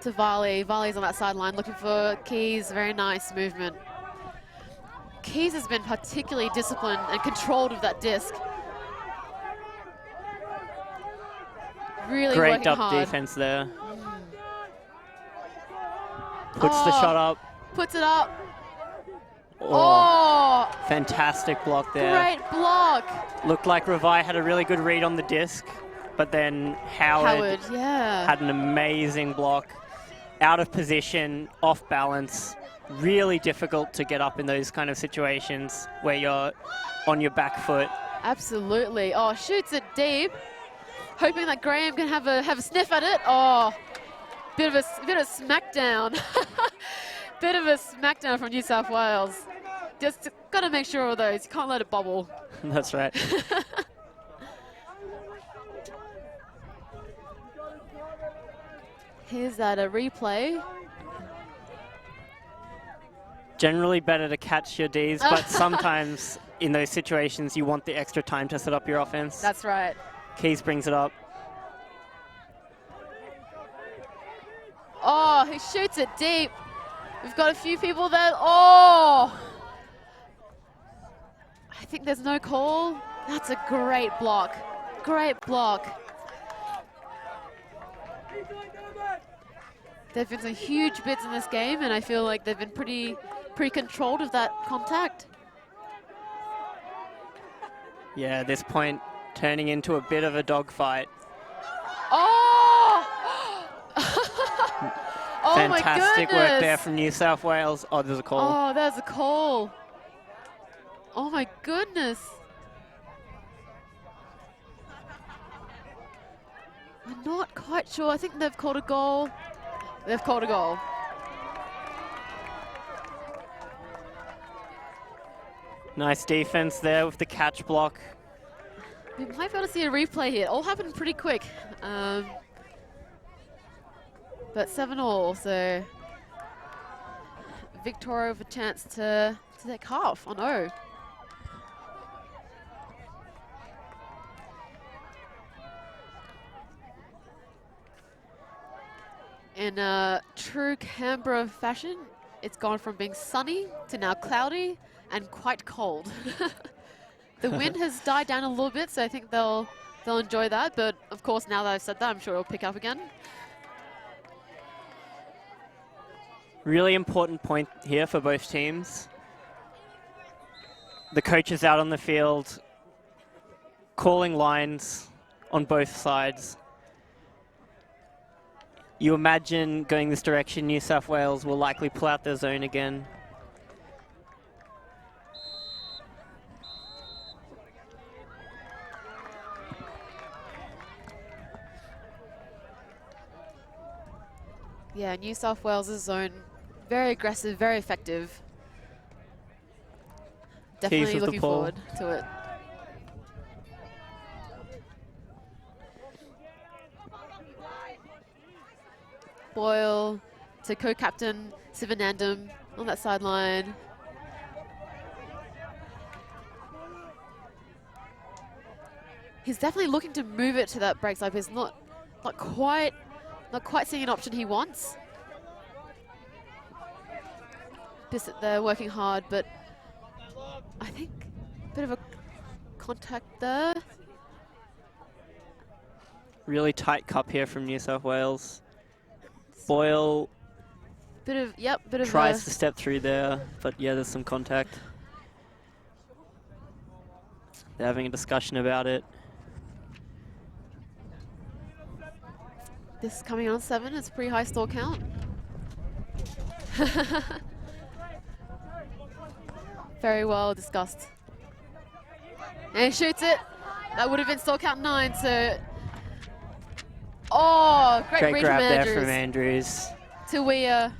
to Varley. Varley's on that sideline looking for Keys. Very nice movement. Keys has been particularly disciplined and controlled with that disc. Really great working hard. defense there. Puts the shot up. Puts it up. Oh, fantastic block there. Great block. Looked like Revai had a really good read on the disc, but then Howard had an amazing block. Out of position, off balance. Really difficult to get up in those kind of situations where you're on your back foot. Absolutely. Oh, shoots it deep. Hoping that Graham can have a sniff at it. Oh, bit of a smackdown. Bit of a smackdown from New South Wales. Just got to make sure of those. You can't let it bubble. That's right. Here's that a replay. Generally better to catch your Ds, but sometimes in those situations you want the extra time to set up your offense. That's right. Keys brings it up. Oh, he shoots it deep. We've got a few people there. Oh! I think there's no call. That's a great block. Great block. There have been some huge bits in this game, and I feel like they've been pretty controlled of that contact. Yeah, at this point, turning into a bit of a dogfight. Oh! Oh, fantastic my goodness. work there from New South Wales. Oh, there's a call. Oh, there's a call. Oh my goodness. I'm not quite sure. I think they've called a goal. They've called a goal. Nice defense there with the catch block. We might be able to see a replay here. It all happened pretty quick. But 7-all, so Victoria with a chance to take half on O. In a true Canberra fashion, it's gone from being sunny to now cloudy and quite cold. The wind has died down a little bit, so I think they'll enjoy that. But of course, now that I've said that, I'm sure it'll pick up again. Really important point here for both teams. The coaches out on the field calling lines on both sides. You imagine going this direction, New South Wales will likely pull out their zone again. Yeah, New South Wales' zone, very aggressive, very effective. Definitely looking forward to it. Boyle to co-captain Sivanandam on that sideline. He's definitely looking to move it to that break side, but he's not quite seeing an option he wants. Bissett there working hard, but I think a bit of a contact there. Really tight cup here from New South Wales. Boyle tries to step through there, but yeah, there's some contact. They're having a discussion about it. This coming on 7, it's a pretty high stall count. Very well discussed. And he shoots it. That would have been stall count 9, so... Oh, great read grab from there from Andrews. To Weir.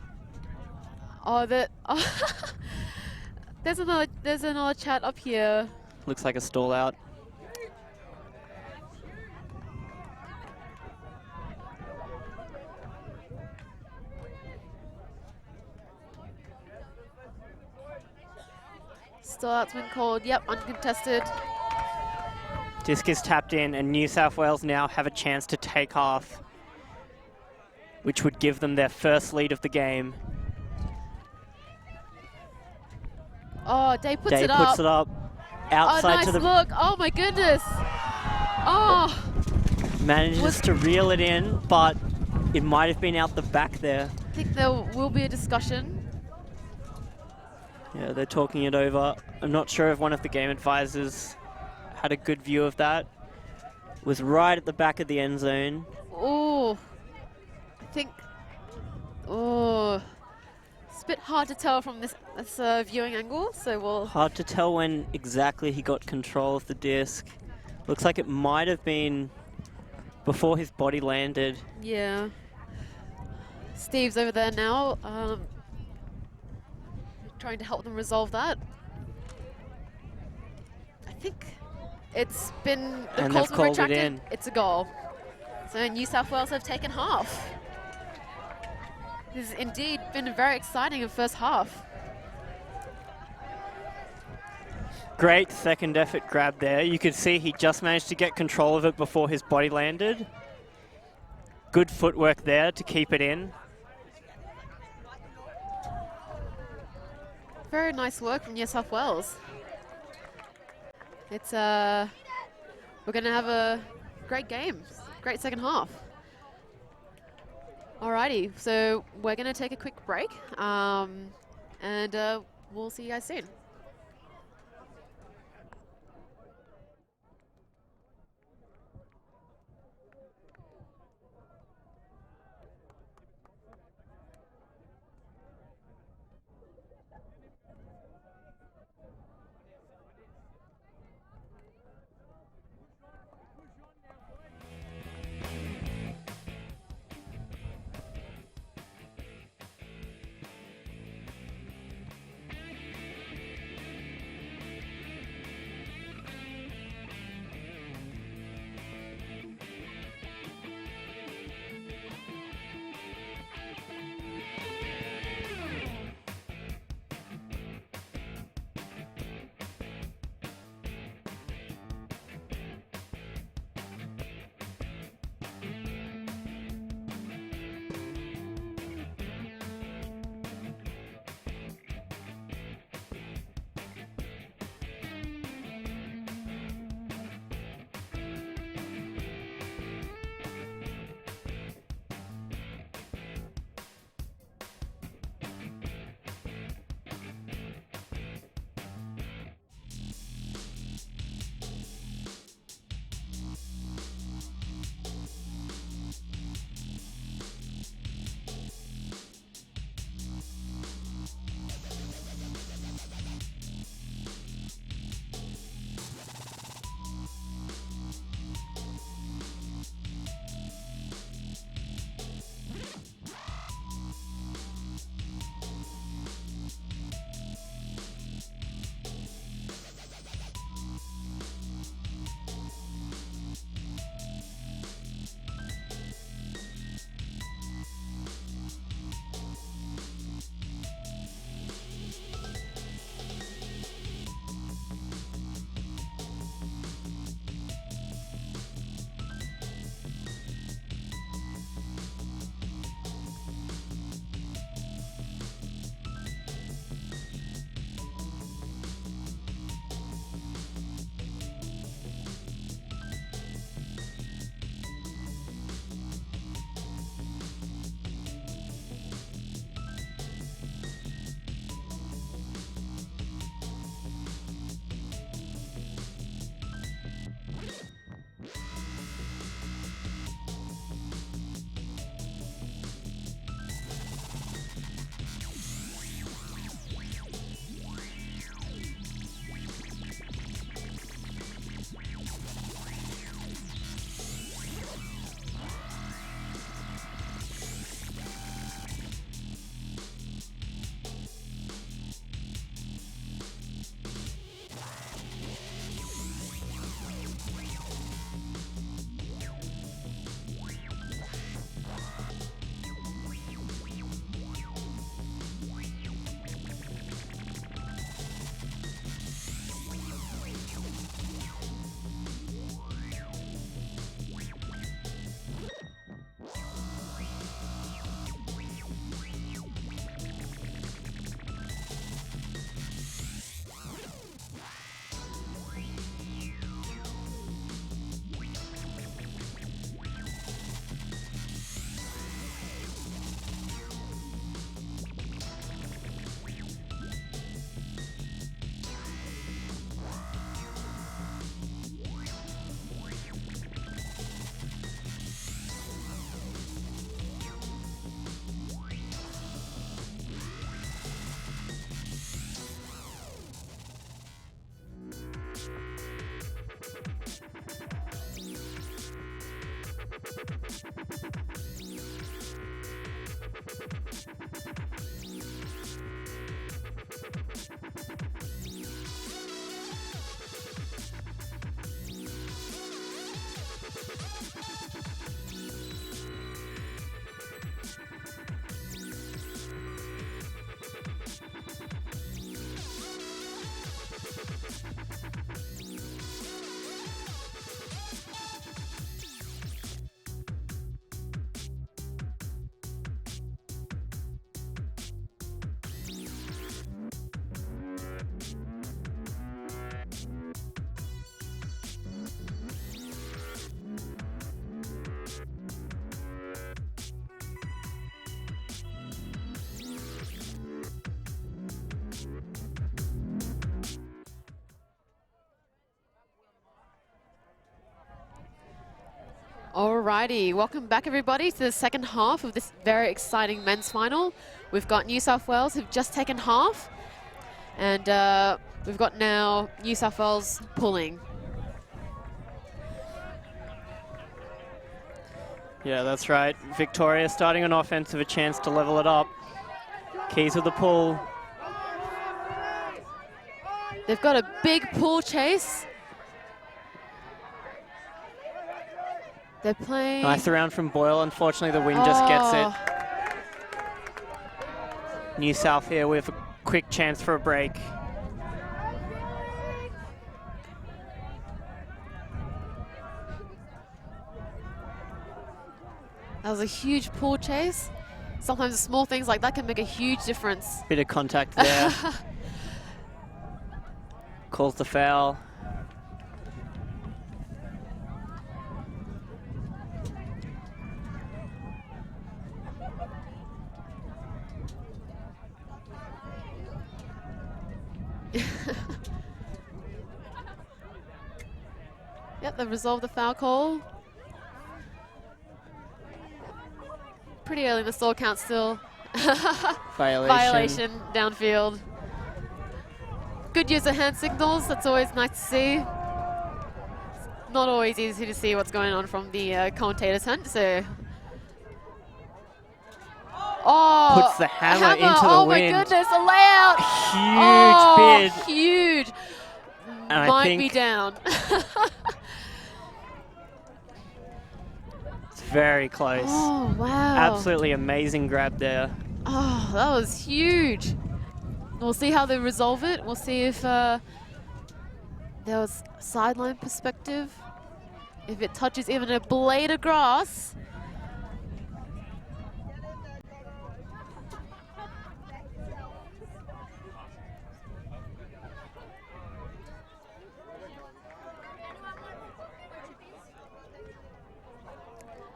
Oh, there's another chat up here. Looks like a stall out. Stall out's been called. Yep, uncontested. Disc is tapped in, and New South Wales now have a chance to take half, which would give them their first lead of the game. Oh, Day puts it up. Day puts it up. Outside nice to the look. Oh my goodness. Oh. Manages to reel it in, but it might have been out the back there. I think there will be a discussion. Yeah, they're talking it over. I'm not sure if one of the game advisors had a good view of that. Was right at the back of the end zone. Oh, I think. Oh, it's a bit hard to tell from this viewing angle. So we'll. Hard to tell when exactly he got control of the disc. Looks like it might have been before his body landed. Yeah. Steve's over there now, trying to help them resolve that. I think it's been, the call's been retracted. It's a goal. So New South Wales have taken half. This has indeed been very exciting in first half. Great second effort grab there. You could see he just managed to get control of it before his body landed. Good footwork there to keep it in. Very nice work from New South Wales. It's we're gonna have a great game, great second half. Alrighty, so we're gonna take a quick break, and we'll see you guys soon. Alrighty, welcome back everybody to the second half of this very exciting men's final. We've got New South Wales who've just taken half, and we've got now New South Wales pulling. Yeah, that's right. Victoria starting on offense with a chance to level it up. Keys with the pull. They've got a big pull chase. They're playing... Nice around from Boyle. Unfortunately, the wind just gets it. New South here with a quick chance for a break. That was a huge pull chase. Sometimes the small things like that can make a huge difference. Bit of contact there. Calls the foul. Yep, they've resolved the foul call. Pretty early in the stall count still. Violation downfield. Good use of hand signals, that's always nice to see. It's not always easy to see what's going on from the commentator's tent, so. Oh, puts the hammer into the oh wind. My goodness, a layout. Huge bid. Huge. And might be down. It's very close. Oh, wow. Absolutely amazing grab there. Oh, that was huge. We'll see how they resolve it. We'll see if there was sideline perspective. If it touches even a blade of grass.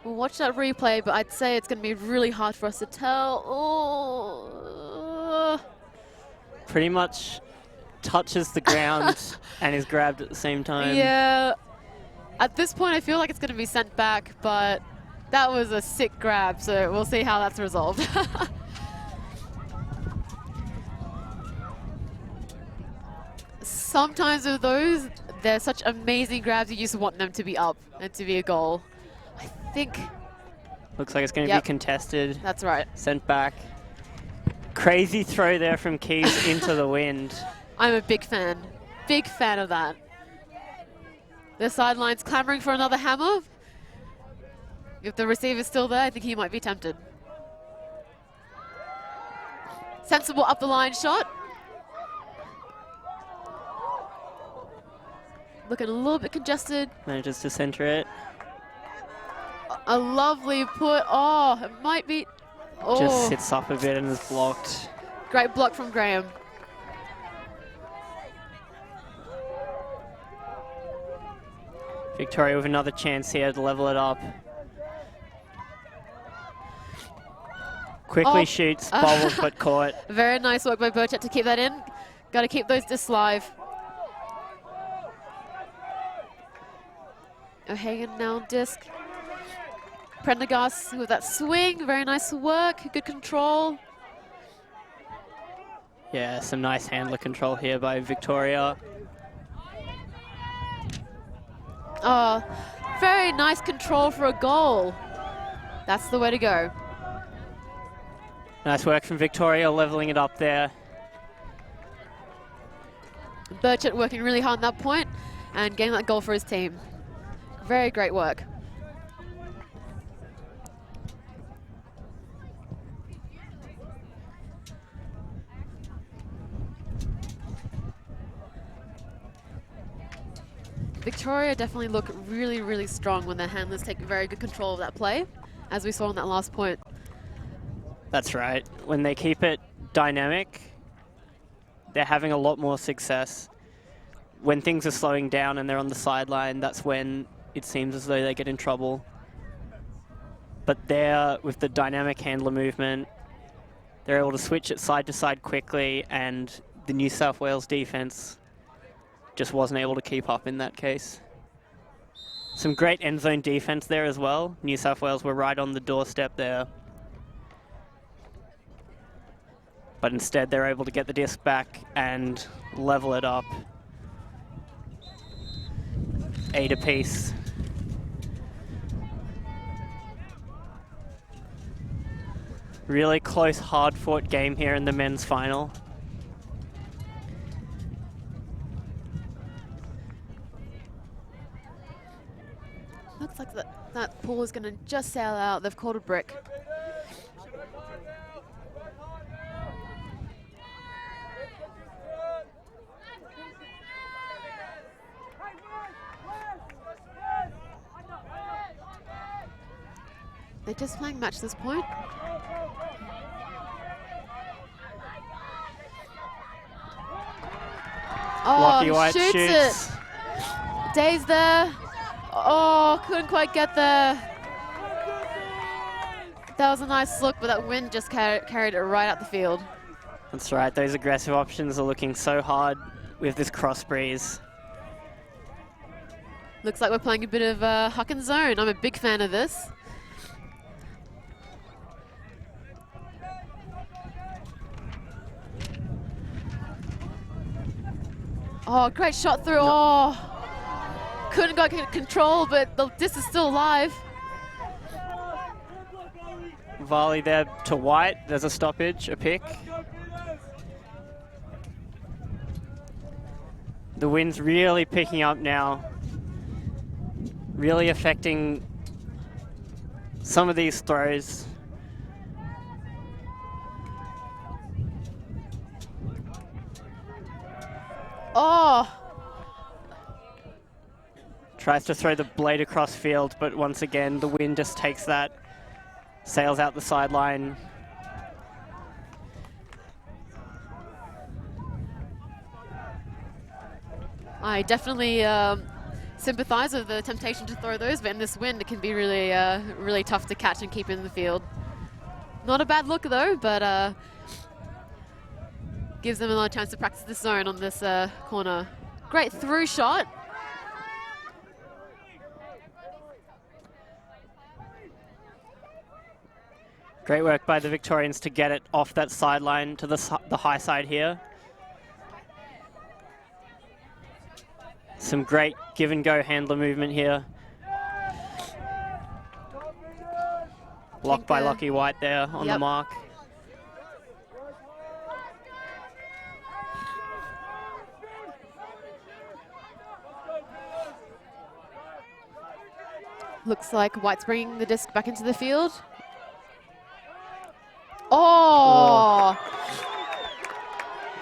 We'll watch that replay, but I'd say it's going to be really hard for us to tell. Oh. Pretty much touches the ground and is grabbed at the same time. Yeah. At this point, I feel like it's going to be sent back, but that was a sick grab, so we'll see how that's resolved. Sometimes with those, they're such amazing grabs, you just want them to be up and to be a goal. I think... Looks like it's going to be contested. That's right. Sent back. Crazy throw there from Keys into the wind. I'm a big fan of that. The sideline's clamoring for another hammer. If the receiver's still there, I think he might be tempted. Sensible up the line shot. Looking a little bit congested. Manages to center it. A lovely put. Oh, it might be. Oh. Just sits up a bit and is blocked. Great block from Graham. Victoria with another chance here to level it up. Quickly shoots, bobbles but caught. Very nice work by Burchett to keep that in. Got to keep those discs live. O'Hagan now on disc. Prendergast with that swing, very nice work, good control. Yeah, some nice handler control here by Victoria. Oh, very nice control for a goal. That's the way to go. Nice work from Victoria, leveling it up there. Burchett working really hard on that point and getting that goal for his team. Very great work. Victoria definitely look really, really strong when their handlers take very good control of that play, as we saw on that last point. That's right. When they keep it dynamic, they're having a lot more success. When things are slowing down and they're on the sideline, that's when it seems as though they get in trouble. But there, with the dynamic handler movement, they're able to switch it side to side quickly, and the New South Wales defense just wasn't able to keep up in that case. Some great end zone defense there as well. New South Wales were right on the doorstep there. But instead they're able to get the disc back and level it up. 8 apiece. Really close, hard-fought game here in the men's final. Looks like that pool is going to just sail out. They've caught a brick. They're just playing match this point. Oh, Lockie White shoots it. Dave's there. Oh, couldn't quite get there. That was a nice look, but that wind just carried it right out the field. That's right, those aggressive options are looking so hard with this cross breeze. Looks like we're playing a bit of huck and zone. I'm a big fan of this. Oh, great shot through. Oh, couldn't get control, but the disc is still alive. Volley there to White. There's a stoppage, a pick. The wind's really picking up now. Really affecting some of these throws. Oh. Tries to throw the blade across field, but once again, the wind just takes that, sails out the sideline. I definitely sympathize with the temptation to throw those, but in this wind, it can be really, really tough to catch and keep in the field. Not a bad look though, but gives them another chance to practice the zone on this corner. Great through shot. Great work by the Victorians to get it off that sideline to the high side here. Some great give and go handler movement here. Blocked by Lockie White there on the mark. Looks like White's bringing the disc back into the field. Oh!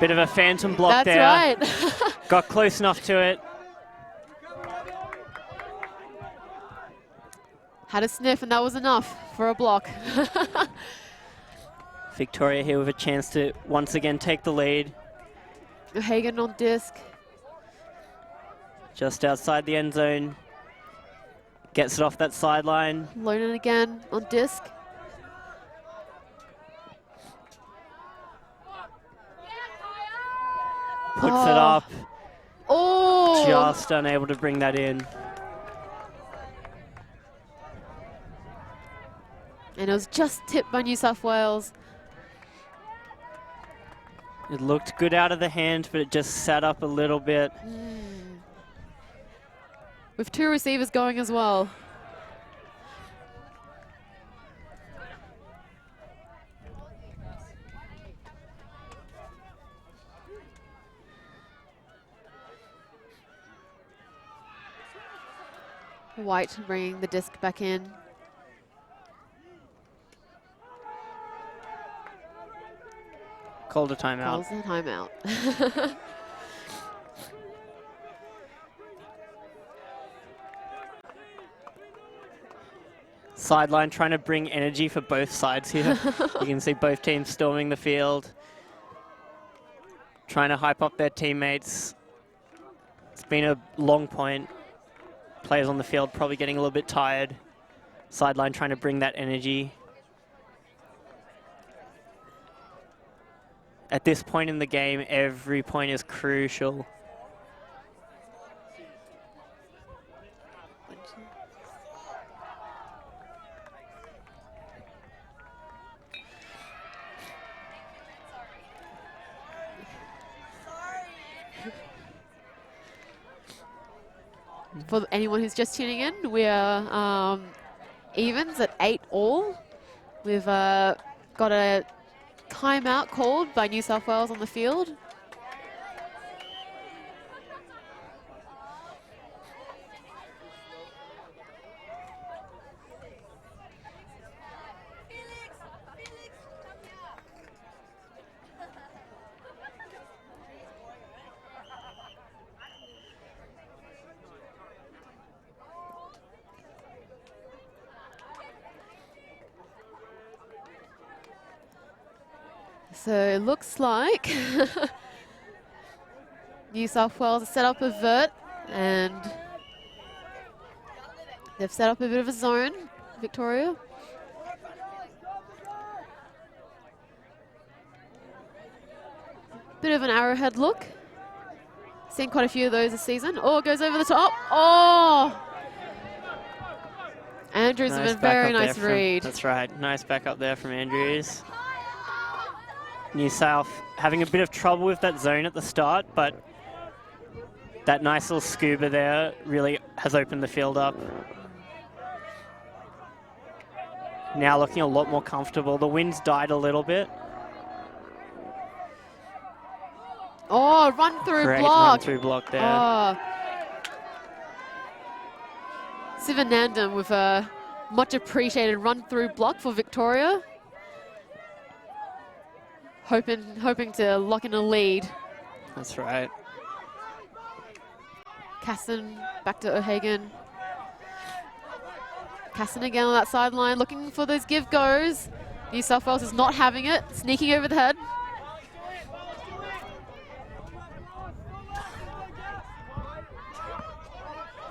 Bit of a phantom block there. That's right. Got close enough to it. Had a sniff and that was enough for a block. Victoria here with a chance to once again take the lead. Hagen on disc. Just outside the end zone. Gets it off that sideline. Lonan again on disc. Puts it up. Oh! Just unable to bring that in. And it was just tipped by New South Wales. It looked good out of the hand, but it just sat up a little bit. With two receivers going as well. White bringing the disc back in. Called a timeout. Calls a timeout. Sideline trying to bring energy for both sides here. You can see both teams storming the field. Trying to hype up their teammates. It's been a long point. Players on the field probably getting a little bit tired. Sideline trying to bring that energy. At this point in the game, every point is crucial. For anyone who's just tuning in, we are evens at 8-all. We've got a timeout called by New South Wales on the field. So it looks like New South Wales has set up a vert and they've set up a bit of a zone, Victoria. Bit of an arrowhead look. Seen quite a few of those this season. Oh, it goes over the top. Oh! Andrews with a very nice read. That's right. Nice back up there from Andrews. New South having a bit of trouble with that zone at the start, but that nice little scuba there really has opened the field up. Now looking a lot more comfortable. The wind's died a little bit. Oh, run through Great block. run through block there. Oh. Sivanandam with a much appreciated run through block for Victoria. Hoping to lock in a lead. That's right. Casson back to O'Hagan. Casson again on that sideline, looking for those give-goes. New South Wales is not having it, sneaking over the head.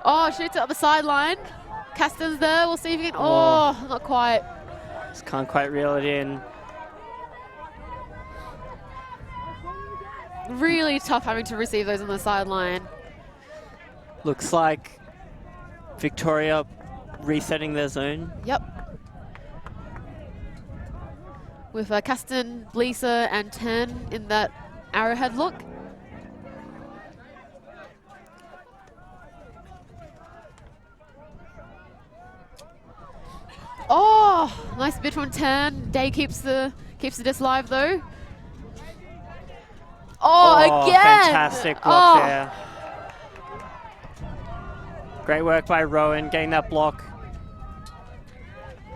Oh, shoots it up the sideline. Caston's there, we'll see if he can, oh, not quite. Just can't quite reel it in. Really tough having to receive those on the sideline. Looks like Victoria resetting their zone. Yep. With Caston, Lisa and 10 in that arrowhead look. Oh, nice bit from 10. Day keeps the disc live though. Oh, again! Fantastic block there. Great work by Rowan getting that block.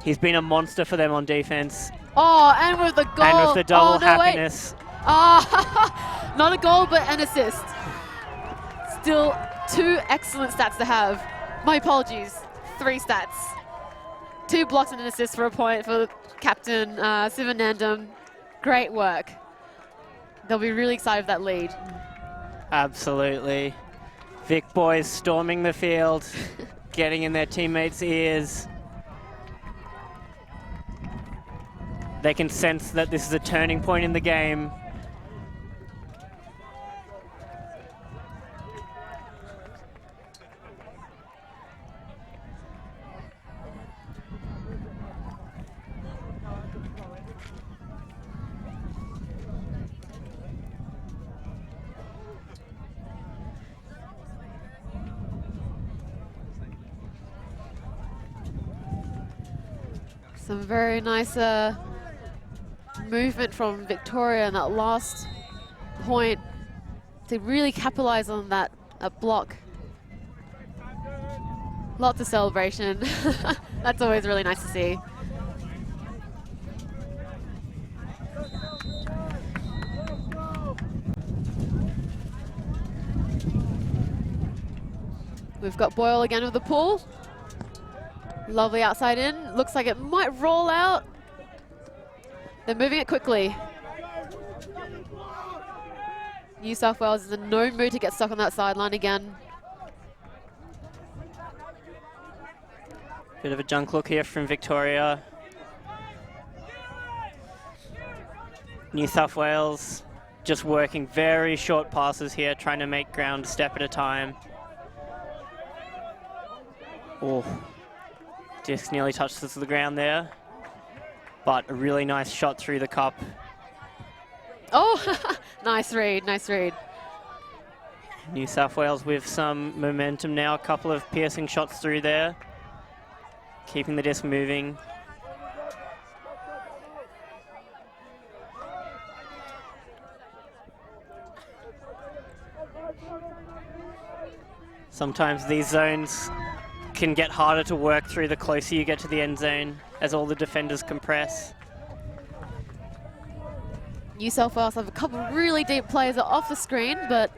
He's been a monster for them on defense. Oh, and with the goal. And with the double happiness. Ah, not a goal, but an assist. Still 2 excellent stats to have. My apologies, 3 stats. 2 blocks and an assist for a point for captain Sivanandam. Great work. They'll be really excited for that lead. Absolutely. Vic boys storming the field, getting in their teammates' ears. They can sense that this is a turning point in the game. Some very nice movement from Victoria in that last point to really capitalize on that block. Lots of celebration. That's always really nice to see. We've got Boyle again with the pull. Lovely outside in. Looks like it might roll out. They're moving it quickly. New South Wales is in no mood to get stuck on that sideline again. Bit of a junk look here from Victoria. New South Wales just working very short passes here, trying to make ground a step at a time. Oh. Disc nearly touches the ground there, but a really nice shot through the cup. Oh, nice read, nice read. New South Wales with some momentum now. A couple of piercing shots through there. Keeping the disc moving. Sometimes these zones can get harder to work through the closer you get to the end zone as all the defenders compress. New South Wales have a couple of really deep players off the screen, but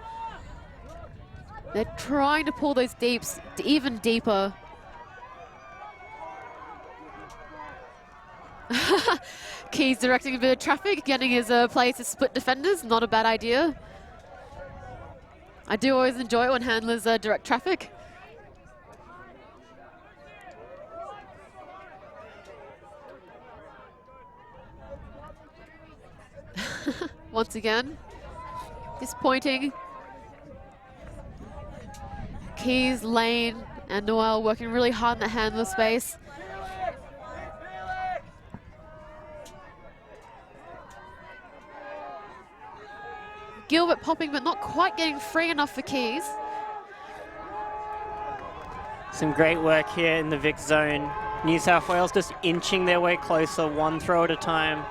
they're trying to pull those deeps even deeper. Keys directing a bit of traffic, getting his players to split defenders, not a bad idea. I do always enjoy it when handlers direct traffic. Once again, disappointing. Keys, Lane, and Noel working really hard in the handler space. Gilbert popping, but not quite getting free enough for Keys. Some great work here in the VIC zone. New South Wales just inching their way closer, one throw at a time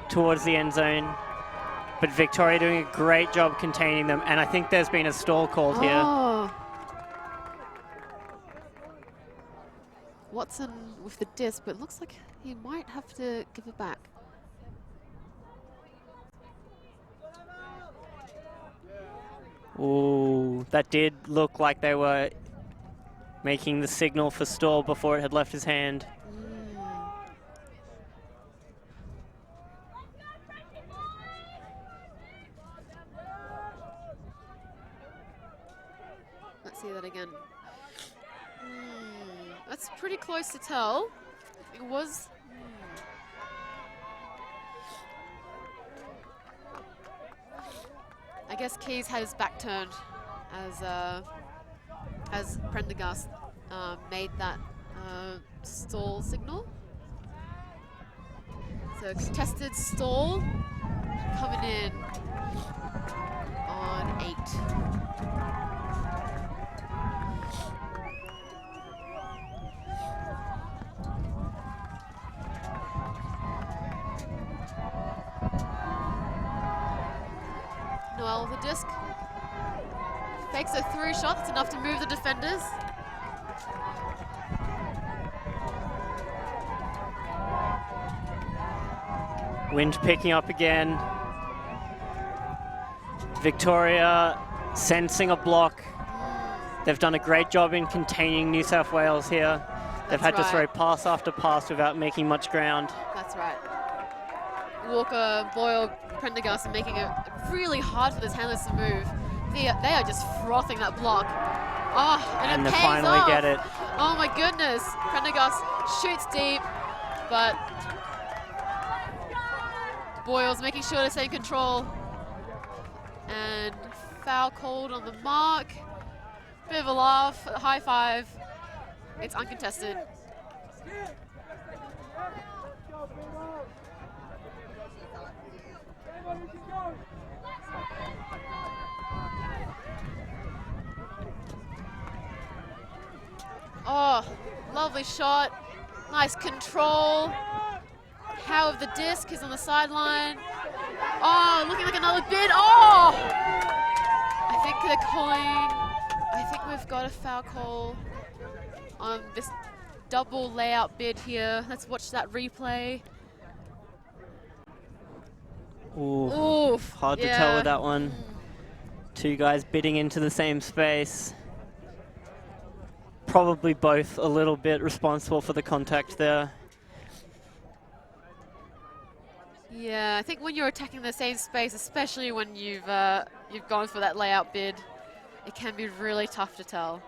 towards the end zone. But Victoria doing a great job containing them, and I think there's been a stall called here. Watson with the disc, but it looks like he might have to give it back. Ooh, that did look like they were making the signal for stall before it had left his hand. Let's see that again. That's pretty close to tell. It was. I guess Keys had his back turned as Prendergast made that stall signal. So contested stall coming in on 8. Noel with the disc. Fakes a through shot, that's enough to move the defenders. Wind picking up again. Victoria sensing a block. They've done a great job in containing New South Wales here. They've had to throw pass after pass without making much ground. That's right. Walker, Boyle, Prendergast are making it really hard for those handlers to move. They are just frothing that block. Oh, and it they pays finally off. get it. Oh my goodness. Prendergast shoots deep, but Boyle's making sure to stay in control. And foul called on the mark. Bit of a laugh, a high five. It's uncontested. Oh, lovely shot. Nice control. Howe of the disc is on the sideline. Oh, looking like another bid. Oh! I think they're calling, I think we've got a foul call on this double layout bid here. Let's watch that replay. Ooh, hard to tell with that one. Two guys bidding into the same space. Probably both a little bit responsible for the contact there. Yeah, I think when you're attacking the same space, especially when you've gone for that layout bid, it can be really tough to tell.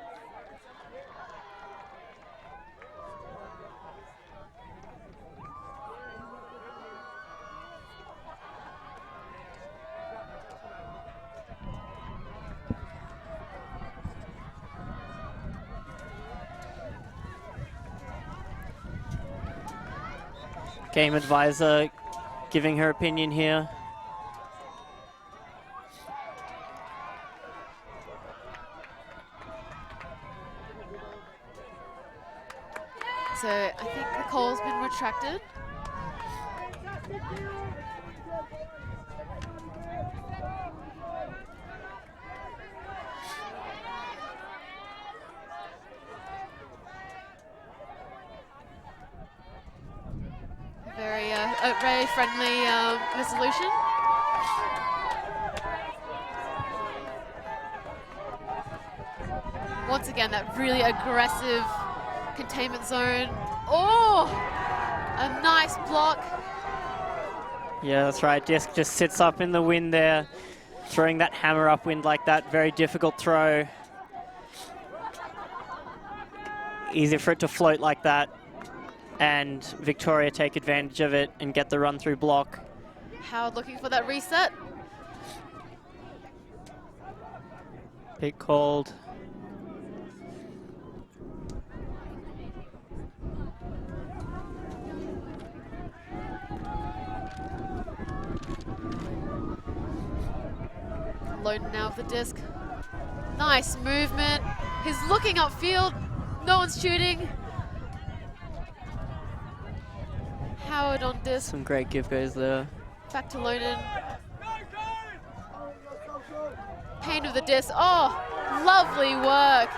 Game advisor giving her opinion here. So I think the call's been retracted. Very friendly resolution. Once again, that really aggressive containment zone. Oh, a nice block. Yeah, that's right. Disc just sits up in the wind there, throwing that hammer upwind like that. Very difficult throw. Easy for it to float like that. And Victoria take advantage of it and get the run through block. Howard looking for that reset. Bit cold. Loading now with the disc. Nice movement. He's looking upfield. No one's shooting. Howard on disc. Some great give goes there. Back to Lonan. Payne with the disc. Oh, lovely work.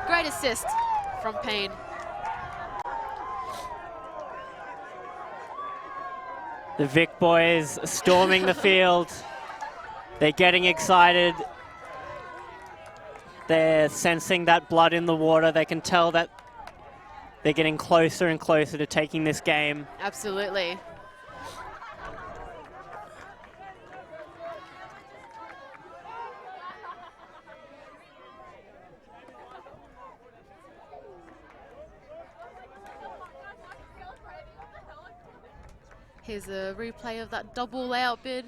Great assist from Payne. The Vic boys storming the field. They're getting excited. They're sensing that blood in the water. They can tell that they're getting closer and closer to taking this game. Absolutely. Here's a replay of that double layout bid.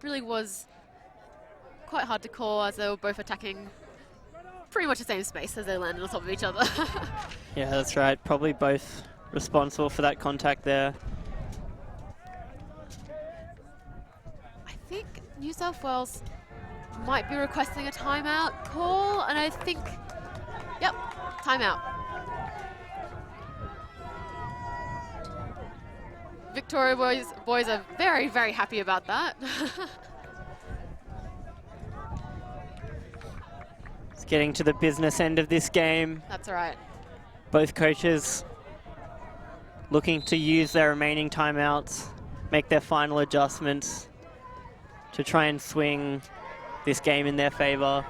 Really was quite hard to call as they were both attacking pretty much the same space as they landed on top of each other. Yeah, that's right. Probably both responsible for that contact there. I think New South Wales might be requesting a timeout call, and I think, yep, timeout. Victoria boys are very, very happy about that. It's getting to the business end of this game. That's right. Both coaches looking to use their remaining timeouts, make their final adjustments to try and swing this game in their favor.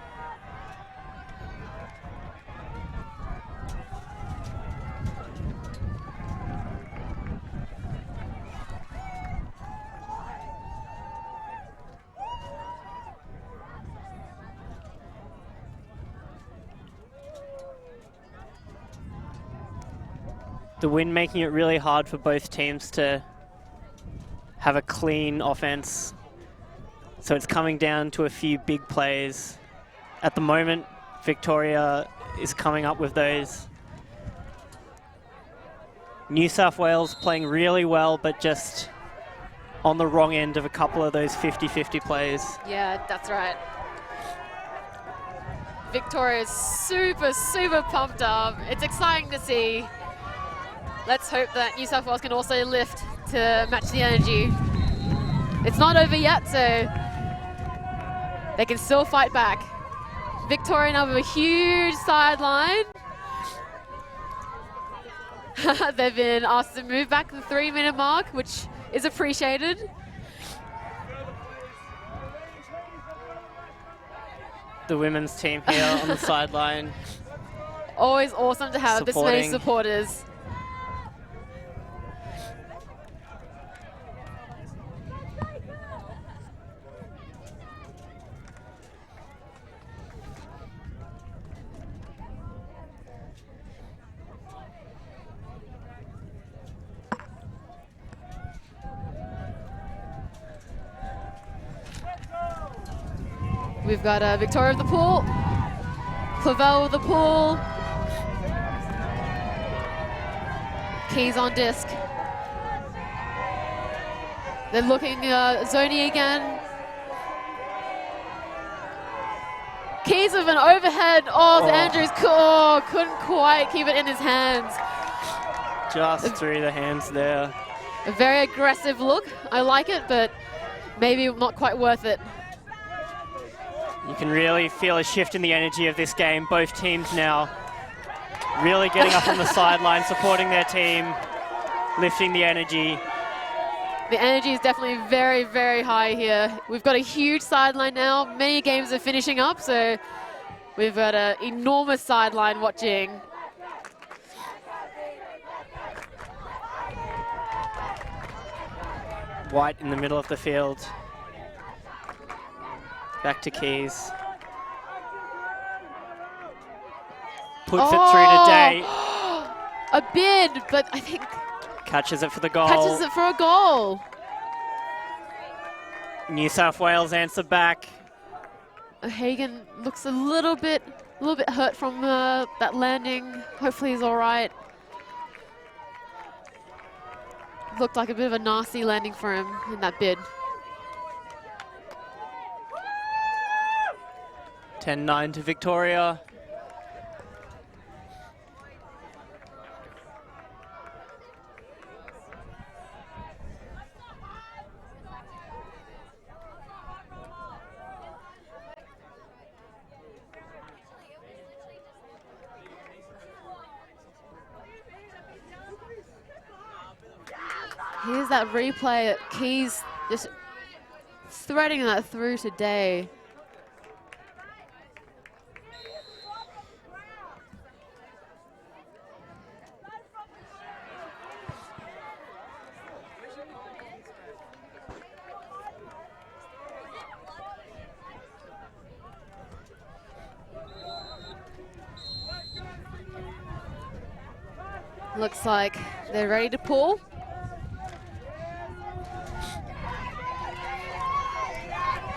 The wind making it really hard for both teams to have a clean offense. So it's coming down to a few big plays. At the moment, Victoria is coming up with those. New South Wales playing really well, but just on the wrong end of a couple of those 50-50 plays. Yeah, that's right. Victoria is super, super pumped up. It's exciting to see. Let's hope that New South Wales can also lift to match the energy. It's not over yet, so they can still fight back. Victoria now with a huge sideline. They've been asked to move back the 3-minute mark, which is appreciated. The women's team here on the sideline. Always awesome to have this many supporters. We've got Victoria with the pool, Clavel with the pool, Keys on disc. They're looking Zoni again. Keys with an overhead. Oh, Andrews couldn't quite keep it in his hands. Just through the hands there. A very aggressive look. I like it, but maybe not quite worth it. You can really feel a shift in the energy of this game. Both teams now really getting up on the sideline, supporting their team, lifting the energy. The energy is definitely very, very high here. We've got a huge sideline now. Many games are finishing up, so we've got an enormous sideline watching. White in the middle of the field. Back to Keys. Puts it through today. A bid, but I think catches it for the goal. Catches it for a goal. New South Wales answer back. Hagen looks a little bit hurt from that landing. Hopefully he's all right. Looked like a bit of a nasty landing for him in that bid. 10-9 to Victoria. Here's that replay. Keys just threading that through today. Looks like they're ready to pull.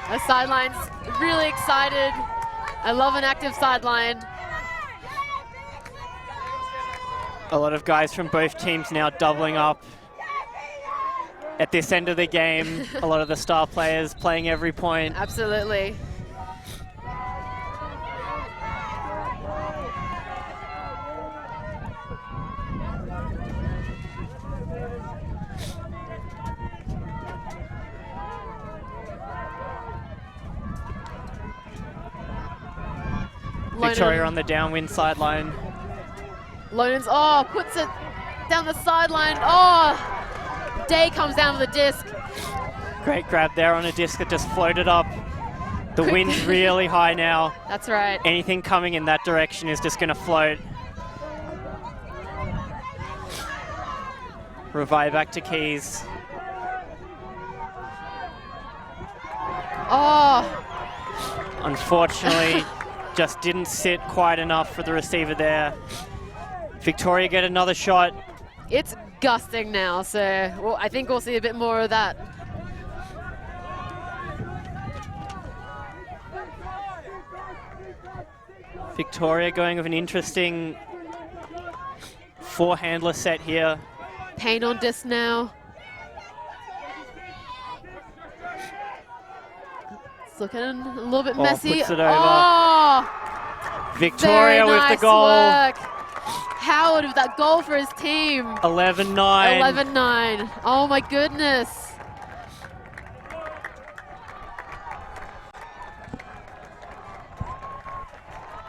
The sideline's really excited. I love an active sideline. A lot of guys from both teams now doubling up at this end of the game. A lot of the star players playing every point. Absolutely. Victoria on the downwind sideline. Lonen's, puts it down the sideline. Day comes down with the disc. Great grab there on a disc that just floated up. The wind's really high now. That's right. Anything coming in that direction is just going to float. Revive back to Keys. Unfortunately, just didn't sit quite enough for the receiver there. Victoria get another shot. It's gusting now, so I think we'll see a bit more of that. Victoria going with an interesting four-handler set here. Pain on disc now. It's looking a little bit messy. Puts it over. Victoria with the goal. Work. Howard with that goal for his team. 11-9. 11-9. Oh my goodness.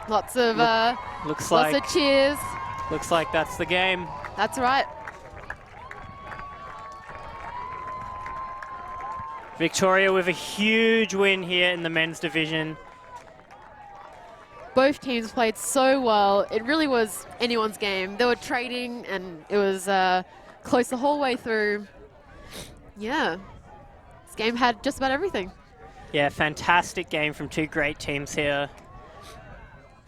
Lots of lots of cheers. Looks like that's the game. That's right. Victoria with a huge win here in the men's division. Both teams played so well. It really was anyone's game. They were trading and it was close the whole way through. Yeah, this game had just about everything. Yeah, fantastic game from two great teams here.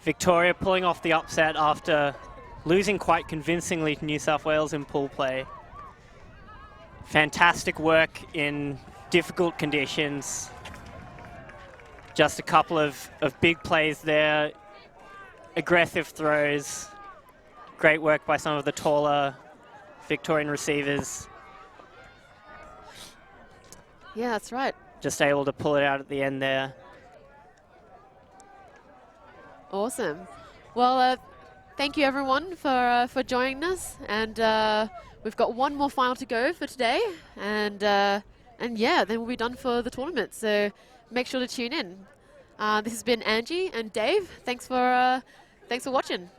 Victoria pulling off the upset after losing quite convincingly to New South Wales in pool play. Fantastic work in difficult conditions. Just a couple of big plays there. Aggressive throws. Great work by some of the taller Victorian receivers. Yeah, that's right. Just able to pull it out at the end there. Awesome. Well, thank you everyone for joining us, and we've got one more final to go for today, and yeah, then we'll be done for the tournament. So make sure to tune in. This has been Angie and Dave. Thanks for watching.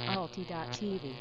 Alti.tv